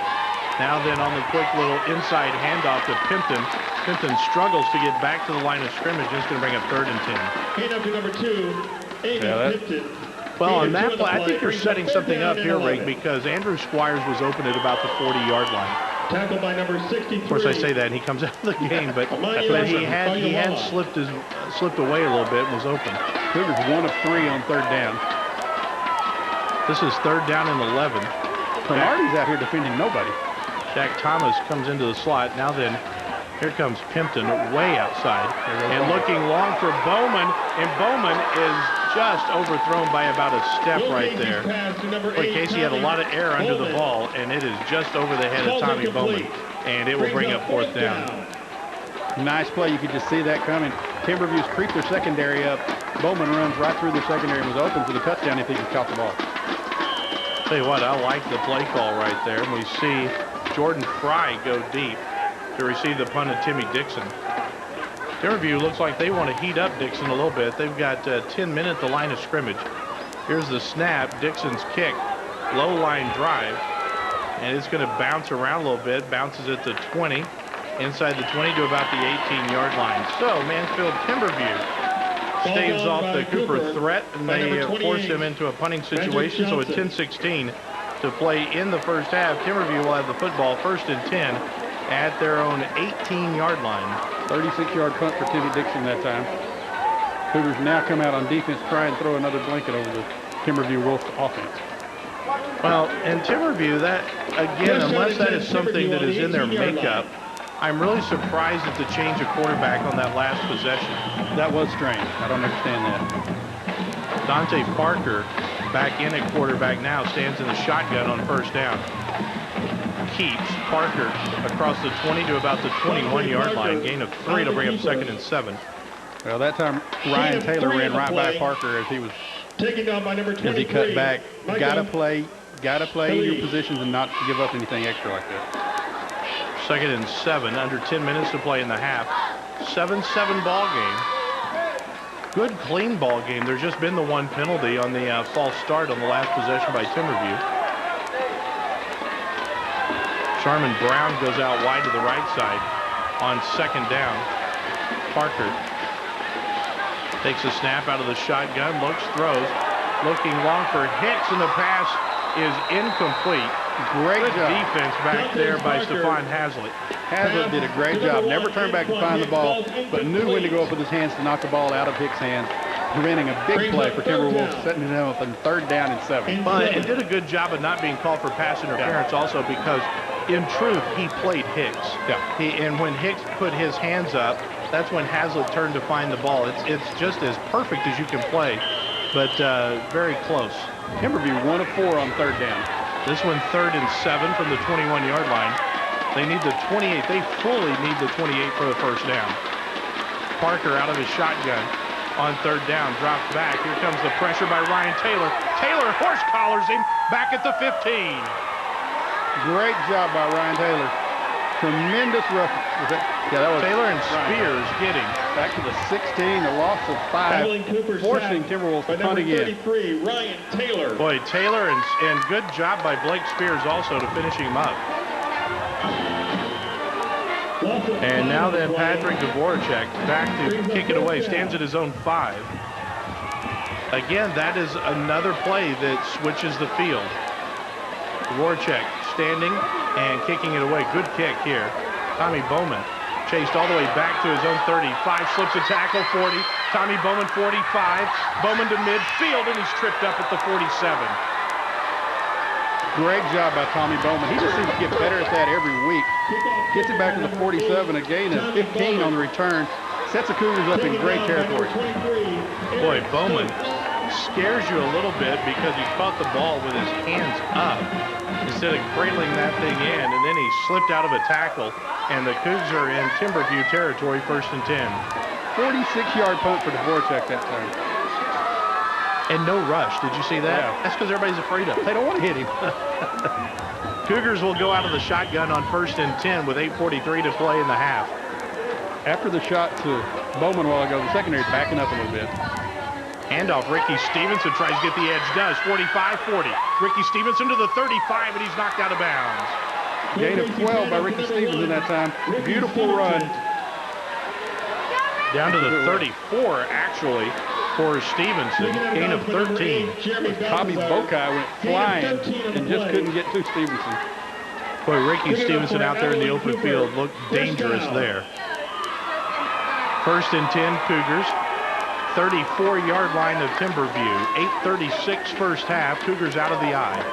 Speaker 1: Now then on the quick little inside handoff to Pimpton. Pimpton struggles to get back to the line of scrimmage. It's going to bring up 3rd and 10.
Speaker 3: Hand up to number 2, Pimpton.
Speaker 1: Well, on that play, I think you're setting something up here, Rick, because Andrew Squires was open at about the 40-yard line.
Speaker 3: Tackled by number 63.
Speaker 1: Of course, I say that, and he comes out of the game, but he had slipped away a little bit and was open.
Speaker 2: Cougars 1 of 3 on 3rd down.
Speaker 1: This is 3rd down and 11.
Speaker 2: Bernardi's out here defending nobody.
Speaker 1: Jack Thomas comes into the slot. Now then, here comes Pimpton way outside. And looking long for Bowman, and Bowman is just overthrown by about a step right there. But Casey had a lot of air under the ball, and it is just over the head of Tommy Bowman. And it will bring up 4th down.
Speaker 2: Nice play. You could just see that coming. Timberview's creeped their secondary up. Bowman runs right through their secondary and was open for the touchdown if he could caught the ball.
Speaker 1: Tell you what, I like the play call right there. And we see Jordan Fry go deep to receive the punt of Timmy Dixon. Timberview looks like they want to heat up Dixon a little bit. They've got 10 men at the line of scrimmage. Here's the snap. Dixon's kick. Low line drive. And it's going to bounce around a little bit. Bounces at the 20. Inside the 20 to about the 18-yard line. So Mansfield Timberview staves off the Cooper threat, and they force him into a punting situation. So at 10-16 to play in the first half, Timberview will have the football 1st and 10 at their own 18-yard line.
Speaker 2: 36-yard punt for Timmy Dixon that time. Cougars now come out on defense, try and throw another blanket over the Timberview Wolf offense.
Speaker 1: Well, and Timberview, that again, unless that is something that is in their makeup, I'm really surprised at the change of quarterback on that last possession.
Speaker 2: That was strange. I don't understand that.
Speaker 1: Dante Parker back in at quarterback now, stands in the shotgun on 1st down. Keeps Parker across the 20 to about the 21-yard line. Gain of 3 to bring up 2nd and 7.
Speaker 2: Well, that time Ryan Taylor ran right by Parker as he was
Speaker 3: taken down by number 23.
Speaker 2: As he cut back. Gotta play in your positions and not give up anything extra like that.
Speaker 1: 2nd and 7, under 10 minutes to play in the half. 7-7 ball game. Good clean ball game. There's just been the one penalty on the false start on the last possession by Timberview. Sharman Brown goes out wide to the right side on 2nd down. Parker takes a snap out of the shotgun, looks, throws, looking long for Hicks, and the pass is incomplete. Great defense back there by Stephon Hazlitt.
Speaker 2: Hazlitt did a great job. Never turned back to find the ball, but knew when to go up with his hands to knock the ball out of Hicks' hands. Preventing a big play for Timberwolves, setting it up on 3rd down and 7.
Speaker 1: But it did a good job of not being called for pass interference also because, in truth, he played Hicks.
Speaker 2: Yeah.
Speaker 1: And when Hicks put his hands up, that's when Hazlitt turned to find the ball. It's just as perfect as you can play but very close.
Speaker 2: Timberview 1 of 4 on 3rd down.
Speaker 1: This one 3rd and 7 from the 21-yard line. They need the 28. They fully need the 28 for the first down. Parker out of his shotgun on 3rd down, drops back. Here comes the pressure by Ryan Taylor. Taylor horse collars him back at the 15.
Speaker 2: Great job by Ryan Taylor. Tremendous rough. That was
Speaker 1: Taylor and
Speaker 2: Ryan.
Speaker 1: Spears getting
Speaker 2: Back to the 16, a loss of 5,
Speaker 3: Abilene Cooper
Speaker 2: forcing
Speaker 3: sacked
Speaker 2: Timberwolves
Speaker 3: by
Speaker 2: to punt
Speaker 3: number
Speaker 2: again.
Speaker 3: 33, Ryan Taylor.
Speaker 1: Boy, Taylor and good job by Blake Spears also to finish him up. And now then Patrick Dvorak back to kick it away, stands at his own 5. Again, that is another play that switches the field. Dvorak standing and kicking it away. Good kick here. Tommy Bowman chased all the way back to his own 35, slips a tackle, 40. Tommy Bowman, 45. Bowman to midfield, and he's tripped up at the 47.
Speaker 2: Great job by Tommy Bowman. He just seems to get better at that every week. Gets it back to the 47, a gain of 15 on the return. Sets the Cougars up in great territory.
Speaker 1: Boy, Bowman scares you a little bit because he caught the ball with his hands up instead of cradling that thing in, and then he slipped out of a tackle, and the Cougs are in Timberview territory, 1st and 10.
Speaker 2: 46-yard punt for Dvorak that time.
Speaker 1: And no rush. Did you see that?
Speaker 2: Yeah.
Speaker 1: That's because everybody's afraid of him.
Speaker 2: They don't want to hit him.
Speaker 1: Cougars will go out of the shotgun on 1st and 10 with 8:43 to play in the half.
Speaker 2: After the shot to Bowman a while ago, the secondary's backing up a little bit.
Speaker 1: Handoff, Ricky Stevenson tries to get the edge, does. 45-40. Ricky Stevenson to the 35, and he's knocked out of bounds.
Speaker 2: Gain of 12 by Ricky Stevenson that time. Beautiful run.
Speaker 1: Down to the 34, actually, for Stevenson. Gain of 13.
Speaker 2: Tommy Bokai went flying and just couldn't get to Stevenson.
Speaker 1: Boy, Ricky Stevenson out there in the open field looked dangerous there. 1st and 10, Cougars. 34-yard line of Timberview. 8:36 first half. Cougars out of the eye.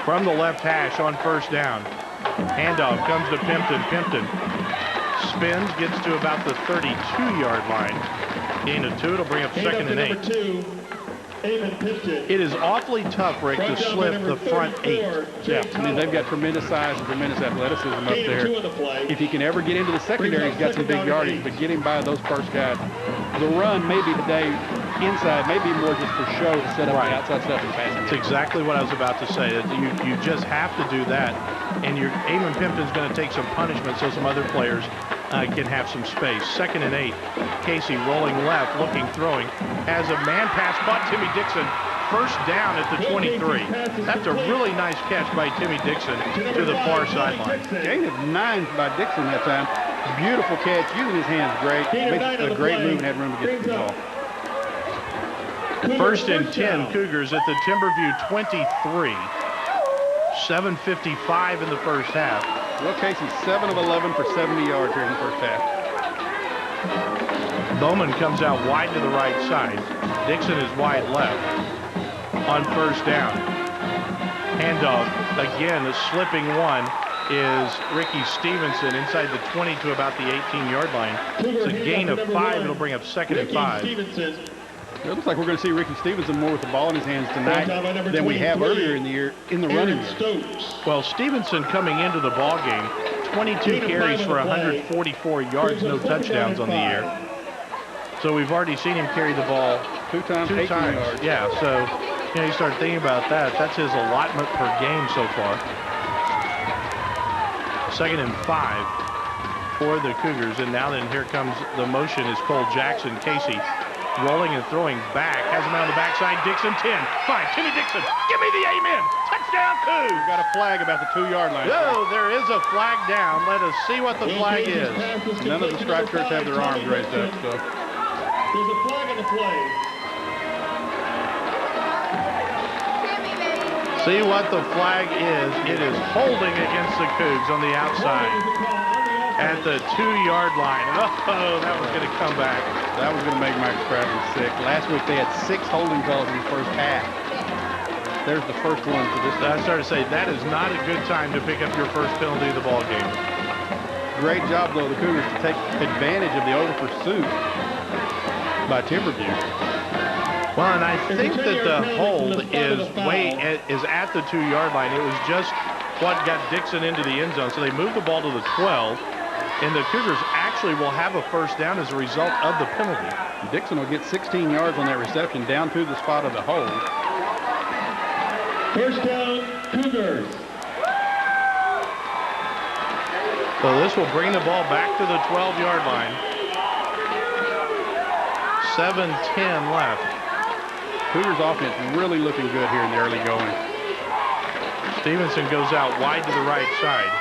Speaker 1: From the left hash on 1st down. Handoff comes to Pimpton. Pimpton spins, gets to about the 32-yard line. Gain of 2. It'll bring up 2nd and 8. It is awfully tough, Rick, to slip the front 8.
Speaker 2: Yeah, I mean, they've got tremendous size and tremendous athleticism up there. If he can ever get into the secondary, he's got some big yardage, but get him by those first guys. The run maybe today inside, maybe more just for show to set up the outside stuff and passing.
Speaker 1: That's exactly what I was about to say. You just have to do that, and Eamon Pimpton's going to take some punishment so some other players can have some space. 2nd and 8. Casey rolling left, looking, throwing. Has a man pass, caught Timmy Dixon. 1st down at the 23. That's a really nice catch by Timmy Dixon to the far sideline.
Speaker 2: Gain of 9 by Dixon that time. Beautiful catch, using his hands great. Makes a great move and had room to get to the ball.
Speaker 1: 1st and 10, Cougars at the Timberview 23. 7:55 in the first half.
Speaker 2: Well, Casey, 7 of 11 for 70 yards here in the first half.
Speaker 1: Bowman comes out wide to the right side. Dixon is wide left on 1st down. Handoff, again, a slipping one is Ricky Stevenson inside the 20 to about the 18-yard line. It's a gain of 5. It'll bring up 2nd and 5.
Speaker 2: It looks like we're going to see Ricky Stevenson more with the ball in his hands tonight than we have earlier in the year in the running game.
Speaker 1: Well, Stevenson coming into the ball game, 22 carries for 144 yards, no touchdowns on the year. So we've already seen him carry the ball
Speaker 2: two times. Yards.
Speaker 1: Yeah, so you start thinking about that. That's his allotment per game so far. 2nd and 5 for the Cougars, and now then here comes the motion is Cole Jackson. Casey rolling and throwing back, has him on the backside. Dixon 10, 5. Timmy Dixon, give me the amen. Touchdown, Cougs.
Speaker 2: We've got a flag about the 2-yard line.
Speaker 1: Oh, there is a flag down. Let us see what the flag is.
Speaker 2: None of the striped shirts have their arms raised up, so.
Speaker 3: There's a flag on the play.
Speaker 1: See what the flag is. It is holding against the Cougs on the outside at the 2-yard line. Oh, that was going to come back.
Speaker 2: That was going to make Mike Spradlin sick. Last week they had 6 holding calls in the first half. There's the first one for this.
Speaker 1: I started to say that is not a good time to pick up your first penalty of the ball game.
Speaker 2: Great job, though, the Cougars to take advantage of the over pursuit by Timberview.
Speaker 1: Well, and I think that the hold is at the 2-yard line. It was just what got Dixon into the end zone. So they moved the ball to the 12, and the Cougars actually will have a first down as a result of the penalty.
Speaker 2: Dixon will get 16 yards on that reception down to the spot of the hold.
Speaker 3: First down, Cougars.
Speaker 1: So this will bring the ball back to the 12-yard line. 7:10 left.
Speaker 2: Cougars offense really looking good here in the early going.
Speaker 1: Stevenson goes out wide to the right side.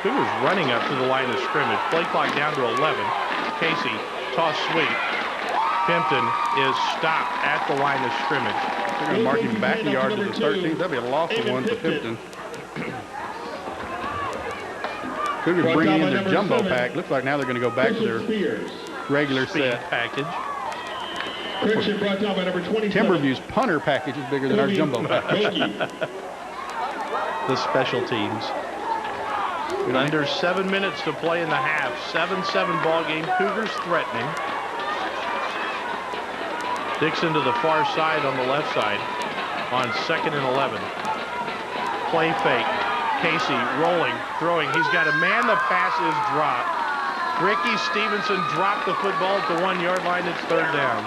Speaker 1: Cougars running up to the line of scrimmage. Play clock down to 11. Casey, toss sweep. Pimpton is stopped at the line of scrimmage.
Speaker 2: They're going to mark him back a yard to the 13th. That'll be a loss of 1 for Pimpton. Cougars bringing in their jumbo pack. Looks like now they're going to go back to their regular set
Speaker 1: package.
Speaker 3: Friction brought down by number 27.
Speaker 2: Timberview's punter package is bigger than our jumbo package.
Speaker 1: The special teams. Under 7 minutes to play in the half. 7-7 ball game. Cougars threatening. Dixon to the far side on the left side on 2nd and 11. Play fake. Casey rolling, throwing. He's got a man. The pass is dropped. Ricky Stevenson dropped the football at the 1-yard line. It's 3rd down.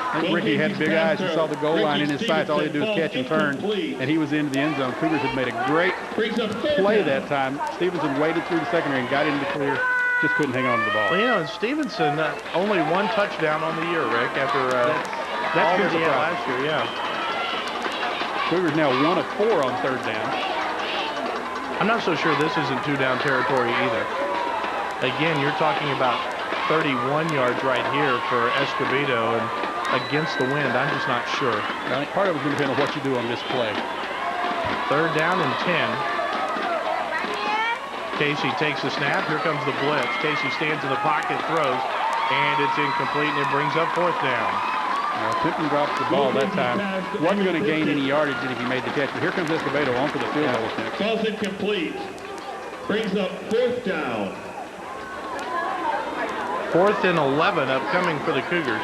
Speaker 2: I think Ricky had big eyes. He saw the goal line in his sights. All he had to do was catch and turn, and he was into the end zone. Cougars had made a great play that time. Stevenson waded through the secondary and got into the clear. Just couldn't hang on to the ball.
Speaker 1: Well, you know, Stevenson only 1 touchdown on the year, Rick, after
Speaker 2: that's
Speaker 1: all
Speaker 2: been
Speaker 1: that he had last year. Yeah.
Speaker 2: Cougars now 1 of 4 on 3rd down.
Speaker 1: I'm not so sure this isn't 2-down territory either. Again, you're talking about 31 yards right here for Escobedo, and against the wind, I'm just not sure.
Speaker 2: I think part of it's going to depend on what you do on this play.
Speaker 1: 3rd down and 10. Casey takes the snap. Here comes the blitz. Casey stands in the pocket, throws, and it's incomplete, and it brings up 4th down.
Speaker 2: Pimpton drops the ball that time. Wasn't going to gain any yardage if he made the catch, but here comes Escobedo on for the field goal attempt.
Speaker 3: Ball's incomplete. Brings up 4th down.
Speaker 1: 4th and 11 upcoming for the Cougars.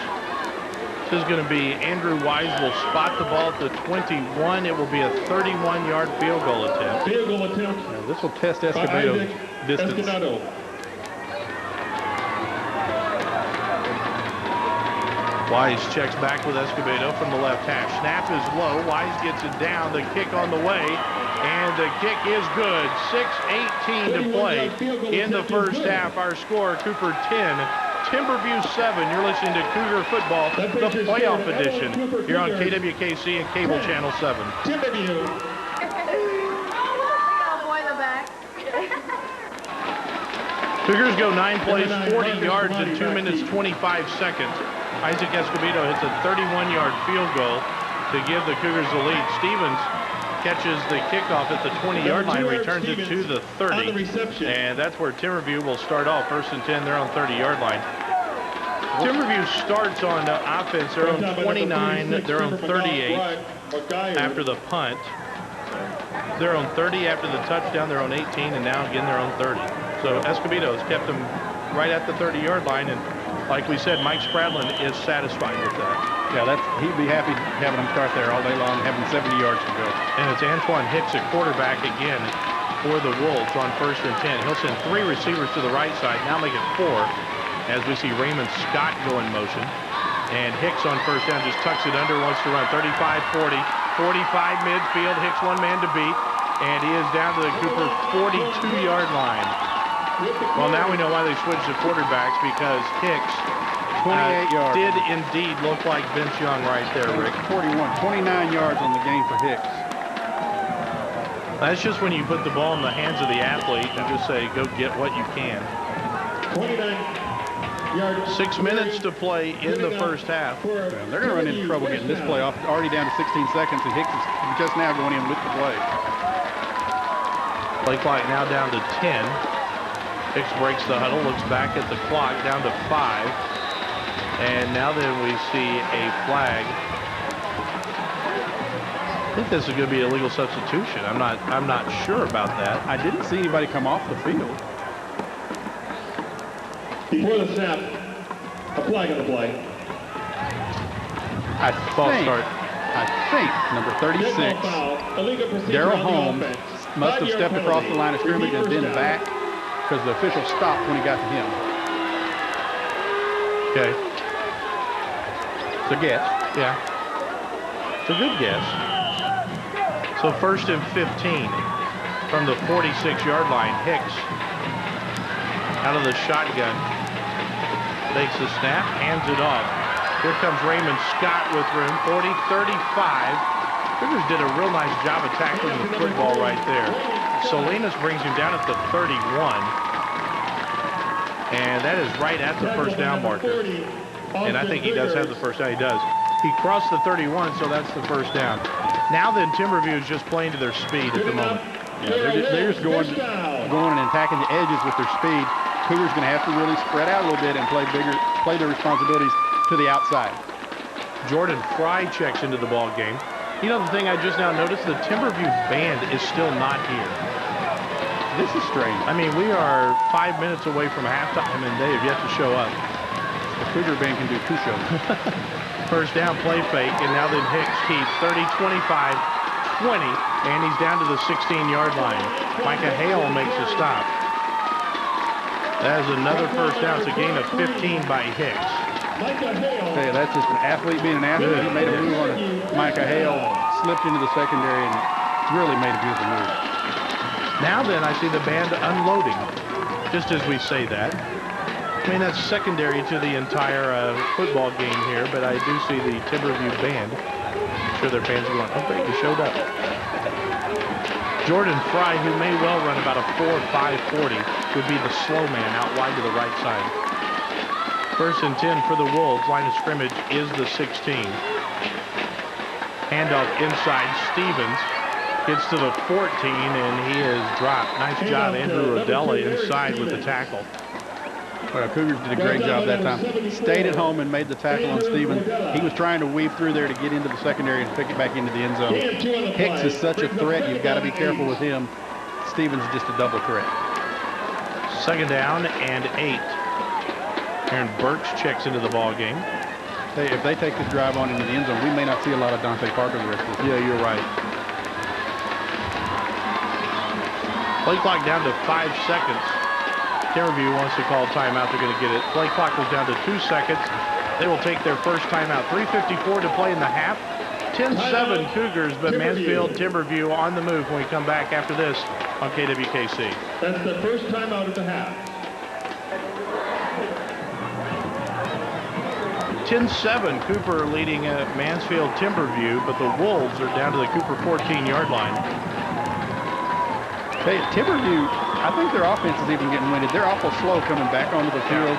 Speaker 1: This is going to be Andrew Wise will spot the ball at the 21. It will be a 31-yard field goal attempt.
Speaker 3: Field goal attempt.
Speaker 2: Now, this will test Escobedo's distance.
Speaker 3: Escobedo.
Speaker 1: Wise checks back with Escobedo from the left hash. Snap is low. Wise gets it down. The kick on the way. And the kick is good. 6:18 to play in the first half. Our score, Cooper 10, Timberview 7. You're listening to Cougar Football, the playoff edition, here on KWKC and Cable Channel 7.
Speaker 3: Timberview.
Speaker 1: Cougars go 9 plays, 40 yards in 2 minutes, 25 seconds. Isaac Escobedo hits a 31-yard field goal to give the Cougars the lead. Stevens catches the kickoff at the 20-yard line, returns it to the 30. And that's where Timberview will start off. 1st and 10, they're on 30-yard line. Timberview starts on offense. They're on 29. They're on 38 after the punt. They're on 30 after the touchdown. They're on 18, and now again they're on 30. So Escobedo has kept them right at the 30-yard line, and like we said, Mike Spradlin is satisfied with that.
Speaker 2: Yeah, he'd be happy having them start there all day long, having 70 yards to go.
Speaker 1: And it's Antoine Hicks at quarterback again for the Wolves on 1st and 10. He'll send 3 receivers to the right side, now make it 4, as we see Raymond Scott go in motion. And Hicks on 1st down just tucks it under, wants to run 35-40, 45 midfield. Hicks 1 man to beat, and he is down to the Cooper 42-yard line. Well, now we know why they switched to quarterbacks, because Hicks
Speaker 2: 28 yards.
Speaker 1: Did indeed look like Vince Young right there, Rick.
Speaker 2: 41, 29 yards on the game for Hicks.
Speaker 1: That's just when you put the ball in the hands of the athlete and just say, go get what you can.
Speaker 3: 29 yards.
Speaker 1: 6 minutes to play in the first half.
Speaker 2: Well, they're going to run into trouble getting this play off. Already down to 16 seconds, and Hicks is just now going in with the play.
Speaker 1: Play clock now down to 10. Hicks breaks the huddle, looks back at the clock, down to 5. And now then we see a flag. I think this is going to be a legal substitution. I'm not sure about that.
Speaker 2: I didn't see anybody come off the field.
Speaker 3: Before the snap, a flag on the play.
Speaker 2: I think number 36, Daryl Holmes, must have stepped across the line of scrimmage and been back because the official stopped when he got to him.
Speaker 1: Okay.
Speaker 2: It's a guess.
Speaker 1: Yeah. It's a good guess. So 1st and 15 from the 46-yard line. Hicks out of the shotgun. Takes the snap, hands it off. Here comes Raymond Scott with room. 40, 35. Cougars did a real nice job of tackling the football right there. Salinas brings him down at the 31. And that is right at the first down marker. And I think he does have the first down. He does. He crossed the 31, so that's the first down. Now then, Timberview is just playing to their speed at the moment.
Speaker 2: Yeah, they're just going and attacking the edges with their speed. Cougars going to have to really spread out a little bit and play their responsibilities to the outside.
Speaker 1: Jordan Fry checks into the ball game. You know, the thing I just now noticed, the Timberview band is still not here.
Speaker 2: This is strange.
Speaker 1: I mean, we are 5 minutes away from halftime, and they have yet to show up.
Speaker 2: The Cougar band can do 2 shows.
Speaker 1: First down, play fake, and now then Hicks keeps 30, 25, 20, and he's down to the 16-yard line. Micah Hale makes a stop. That is another first down. It's a gain of 15 by Hicks.
Speaker 2: Hey, that's just an athlete being an athlete. He made a move on it. Micah Hale slipped into the secondary and really made a beautiful move.
Speaker 1: Now then, I see the band unloading, just as we say that. I mean, that's secondary to the entire football game here, but I do see the Timberview band. I'm sure their fans are going, oh, great, you showed up. Jordan Fry, who may well run about a 4.5 40, would be the slow man out wide to the right side. 1st and 10 for the Wolves. Line of scrimmage is the 16. Handoff inside. Stevens gets to the 14, and he is dropped. Nice job, Andrew Rodella inside with the tackle.
Speaker 2: Well, Cougars did a great job that time. Stayed at home and made the tackle on Stevens. He was trying to weave through there to get into the secondary and pick it back into the end zone. Hicks is such a threat. You've got to be careful with him. Stevens is just a double threat.
Speaker 1: 2nd down and 8. Aaron Burks checks into the ball game.
Speaker 2: Hey, if they take this drive on into the end zone, we may not see a lot of Dante Parker the rest of this.
Speaker 1: Yeah, you're right. Play clock down to 5 seconds. Timberview wants to call timeout. They're going to get it. Play clock goes down to 2 seconds. They will take their first timeout. 3:54 to play in the half. 10-7 Cougars, but Mansfield, Timberview on the move when we come back after this on KWKC.
Speaker 3: That's the first timeout of the half.
Speaker 1: 10-7, Cooper leading Mansfield Timberview, but the Wolves are down to the Cooper 14-yard line.
Speaker 2: Hey, Timberview, I think their offense is even getting winded. They're awful slow coming back onto the field.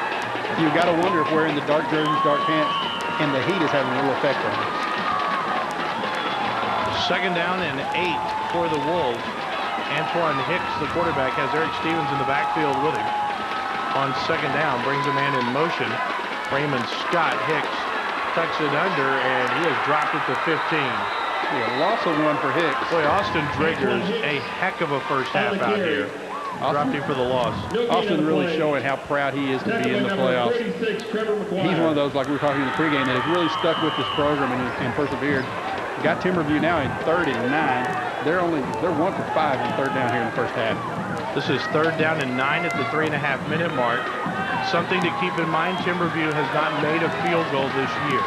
Speaker 2: You've got to wonder if wearing the dark jerseys, dark pants, and the heat is having a little effect on them.
Speaker 1: 2nd down and 8 for the Wolves. Antoine Hicks, the quarterback, has Eric Stevens in the backfield with him. On 2nd down, brings a man in motion. Raymond Scott. Hicks tucks it under, and he has dropped it to 15.
Speaker 2: Yeah, loss of 1 for Hicks.
Speaker 1: Boy, Austin Driggers, a heck of a first half out here. Dropped him for the loss.
Speaker 2: Austin really showing how proud he is to be in the playoffs. He's one of those, like we were talking in the pregame, that has really stuck with this program and persevered. Got Timberview now in 3rd and 9. They're 1 for 5 in 3rd down here in the first half.
Speaker 1: This is 3rd down and 9 at the 3.5-minute mark. Something to keep in mind, Timberview has not made a field goal this year.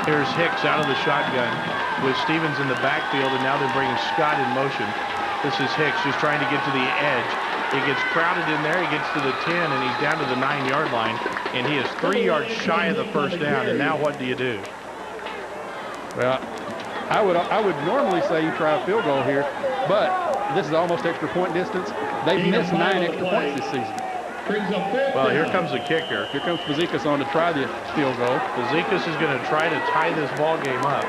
Speaker 1: Here's Hicks out of the shotgun with Stevens in the backfield, and now they're bringing Scott in motion. This is Hicks just trying to get to the edge. He gets crowded in there. He gets to the 10, and he's down to the 9-yard line, and he is 3 yards shy of the first down. And now what do you do?
Speaker 2: Well, I would normally say you try a field goal here, but this is almost extra point distance. They've missed 9 extra points this season.
Speaker 1: Well, here comes the kicker.
Speaker 2: Here comes Fazekas on to try the field goal.
Speaker 1: Fazekas is going to try to tie this ball game up.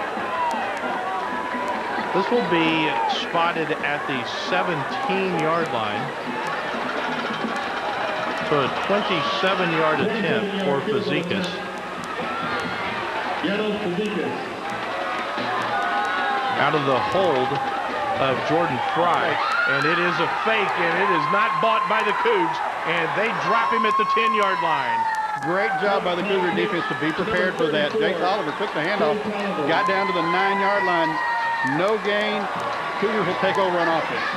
Speaker 1: This will be spotted at the 17-yard line. So a 27-yard attempt for Fazekas. Out of the hold of Jordan Fry, and it is a fake, and it is not bought by the Cougs, and they drop him at the 10-yard line.
Speaker 2: Great job by the Cougar defense to be prepared for that. Jake Oliver took the handoff, got down to the 9-yard line. No gain. Cougars will take over on offense.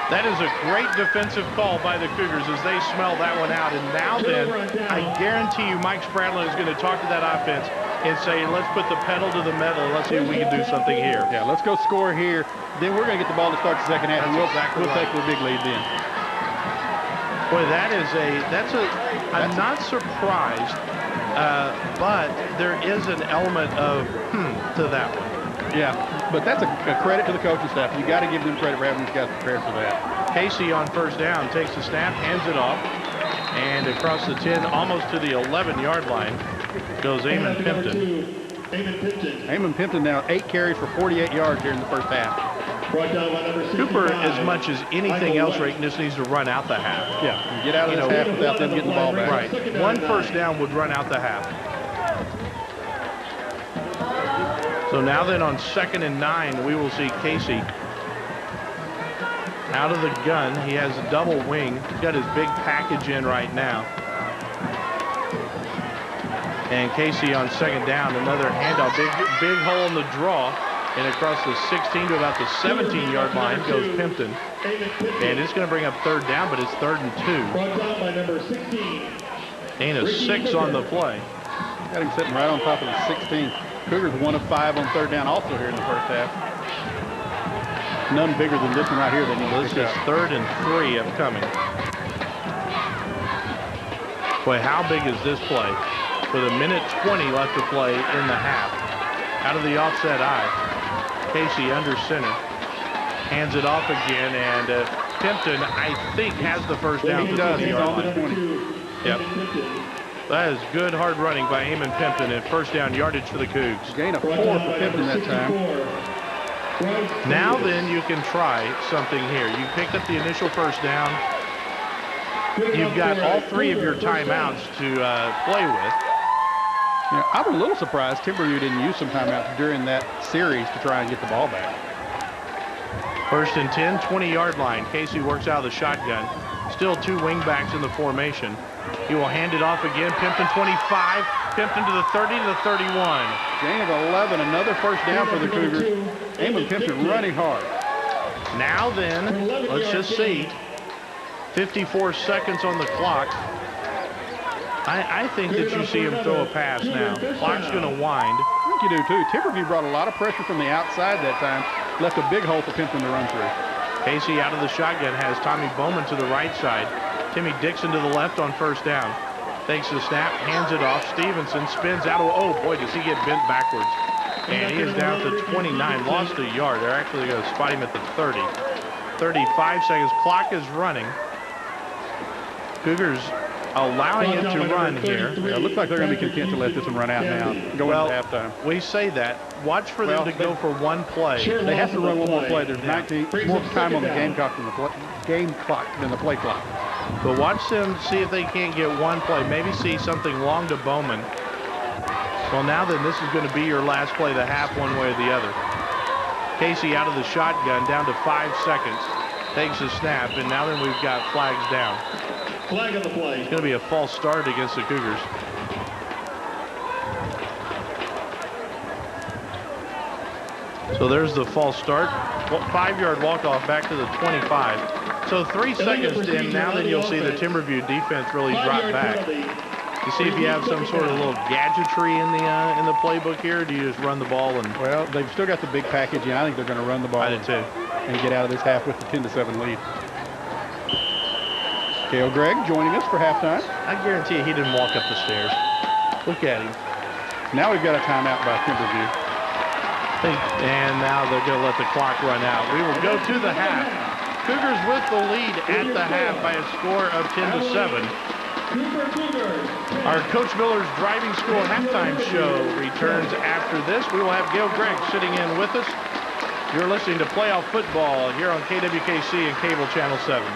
Speaker 1: That is a great defensive call by the Cougars as they smell that one out. And now then, I guarantee you Mike Spradlin is going to talk to that offense and say, let's put the pedal to the metal and let's see if we can do something here.
Speaker 2: Yeah, let's go score here. Then we're going to get the ball to start the second half, and we'll take the big lead then.
Speaker 1: Boy, I'm not surprised, but there is an element of to that one.
Speaker 2: Yeah, but that's a credit to the coaching staff. You got to give them credit for having these guys prepared for that.
Speaker 1: Casey on first down takes the snap, hands it off, and across the 10, almost to the 11-yard line, goes Eamon Pimpton.
Speaker 2: Eamon Pimpton now 8 carries for 48 yards here in the first half.
Speaker 1: Cooper, as much as anything else, Rick, just needs to run out the half.
Speaker 2: Yeah, get out of this half without them getting the ball back.
Speaker 1: Right. One first down would run out the half. So now then on 2nd and 9, we will see Casey out of the gun. He has a double wing. He's got his big package in right now. And Casey on 2nd down, another handoff. Big hole in the draw. And across the 16 to about the 17-yard line goes Pimpton. And it's going to bring up 3rd down, but it's 3rd and 2.
Speaker 3: Brought down by number 16.
Speaker 1: Ain't a 6 on the play.
Speaker 2: Got him sitting right on top of the 16. Cougars 1 of 5 on 3rd down also here in the first half. None bigger than this one right here.
Speaker 1: This is 3rd and 3 upcoming. Boy, how big is this play? With 1:20 left to play in the half. Out of the offset eye. Casey under center. Hands it off again, and Pimpton, I think, has the first down.
Speaker 2: He does. He's on the 20.
Speaker 1: Yep. That is good hard running by Eamon Pimpton and first down yardage for the Cougs.
Speaker 2: Gain of 4 for Pimpton that time.
Speaker 1: Now then you can try something here. You picked up the initial first down. You've got all 3 of your timeouts to play with.
Speaker 2: Yeah, I'm a little surprised Timberview didn't use some timeouts during that series to try and get the ball back.
Speaker 1: 1st and 10, 20-yard line. Casey works out of the shotgun. Still 2 wingbacks in the formation. He will hand it off again. Pimpton 25. Pimpton to the 30 to the 31.
Speaker 2: Gain of 11. Another first down for the Cougars. Eamon Pimpton running hard.
Speaker 1: Now then, let's just see. 54 seconds on the clock. I think that you see him throw a pass now. Clock's going to wind.
Speaker 2: I think you do too. Timberview brought a lot of pressure from the outside that time. Left a big hole for Pimpton to run through.
Speaker 1: Casey out of the shotgun has Tommy Bowman to the right side. Timmy Dixon to the left on first down. Takes the snap, hands it off. Stevenson spins out. Oh boy, does he get bent backwards. And he is down to 29, lost a yard. They're actually going to spot him at the 30. 35 seconds, clock is running. Cougars allowing it to run here.
Speaker 2: Yeah, it looks like they're going to be content to let this one run out now. Go into halftime.
Speaker 1: We say that. Watch for them to go for one play.
Speaker 2: They have to run one more play. There's 19 more time on the game clock than the play clock.
Speaker 1: But watch them see if they can't get one play. Maybe see something long to Bowman. Well, now then, this is going to be your last play of the half, one way or the other. Casey out of the shotgun, down to 5 seconds. Takes a snap, and now then we've got flags down.
Speaker 3: Flag on the play.
Speaker 1: It's going to be a false start against the Cougars. So there's the false start. 5-yard walk-off back to the 25. So 3 seconds in, now then you'll see the Timberview defense really drop back. You see if you have some sort of little gadgetry in the playbook here, or do you just run the ball? And
Speaker 2: well, they've still got the big package, and I think they're going to run the ball.
Speaker 1: I did too.
Speaker 2: And get out of this half with the 10-7 lead. Cale Gregg joining us for halftime.
Speaker 1: I guarantee you he didn't walk up the stairs. Look at him.
Speaker 2: Now we've got a timeout by Timberview.
Speaker 1: And now they're going to let the clock run out. We will go to the half. Cougars with the lead at the half by a score of 10-7. Our Coach Miller's Driving School halftime show returns after this. We will have Cale Gregg sitting in with us. You're listening to Playoff Football here on KWKC and Cable Channel 7.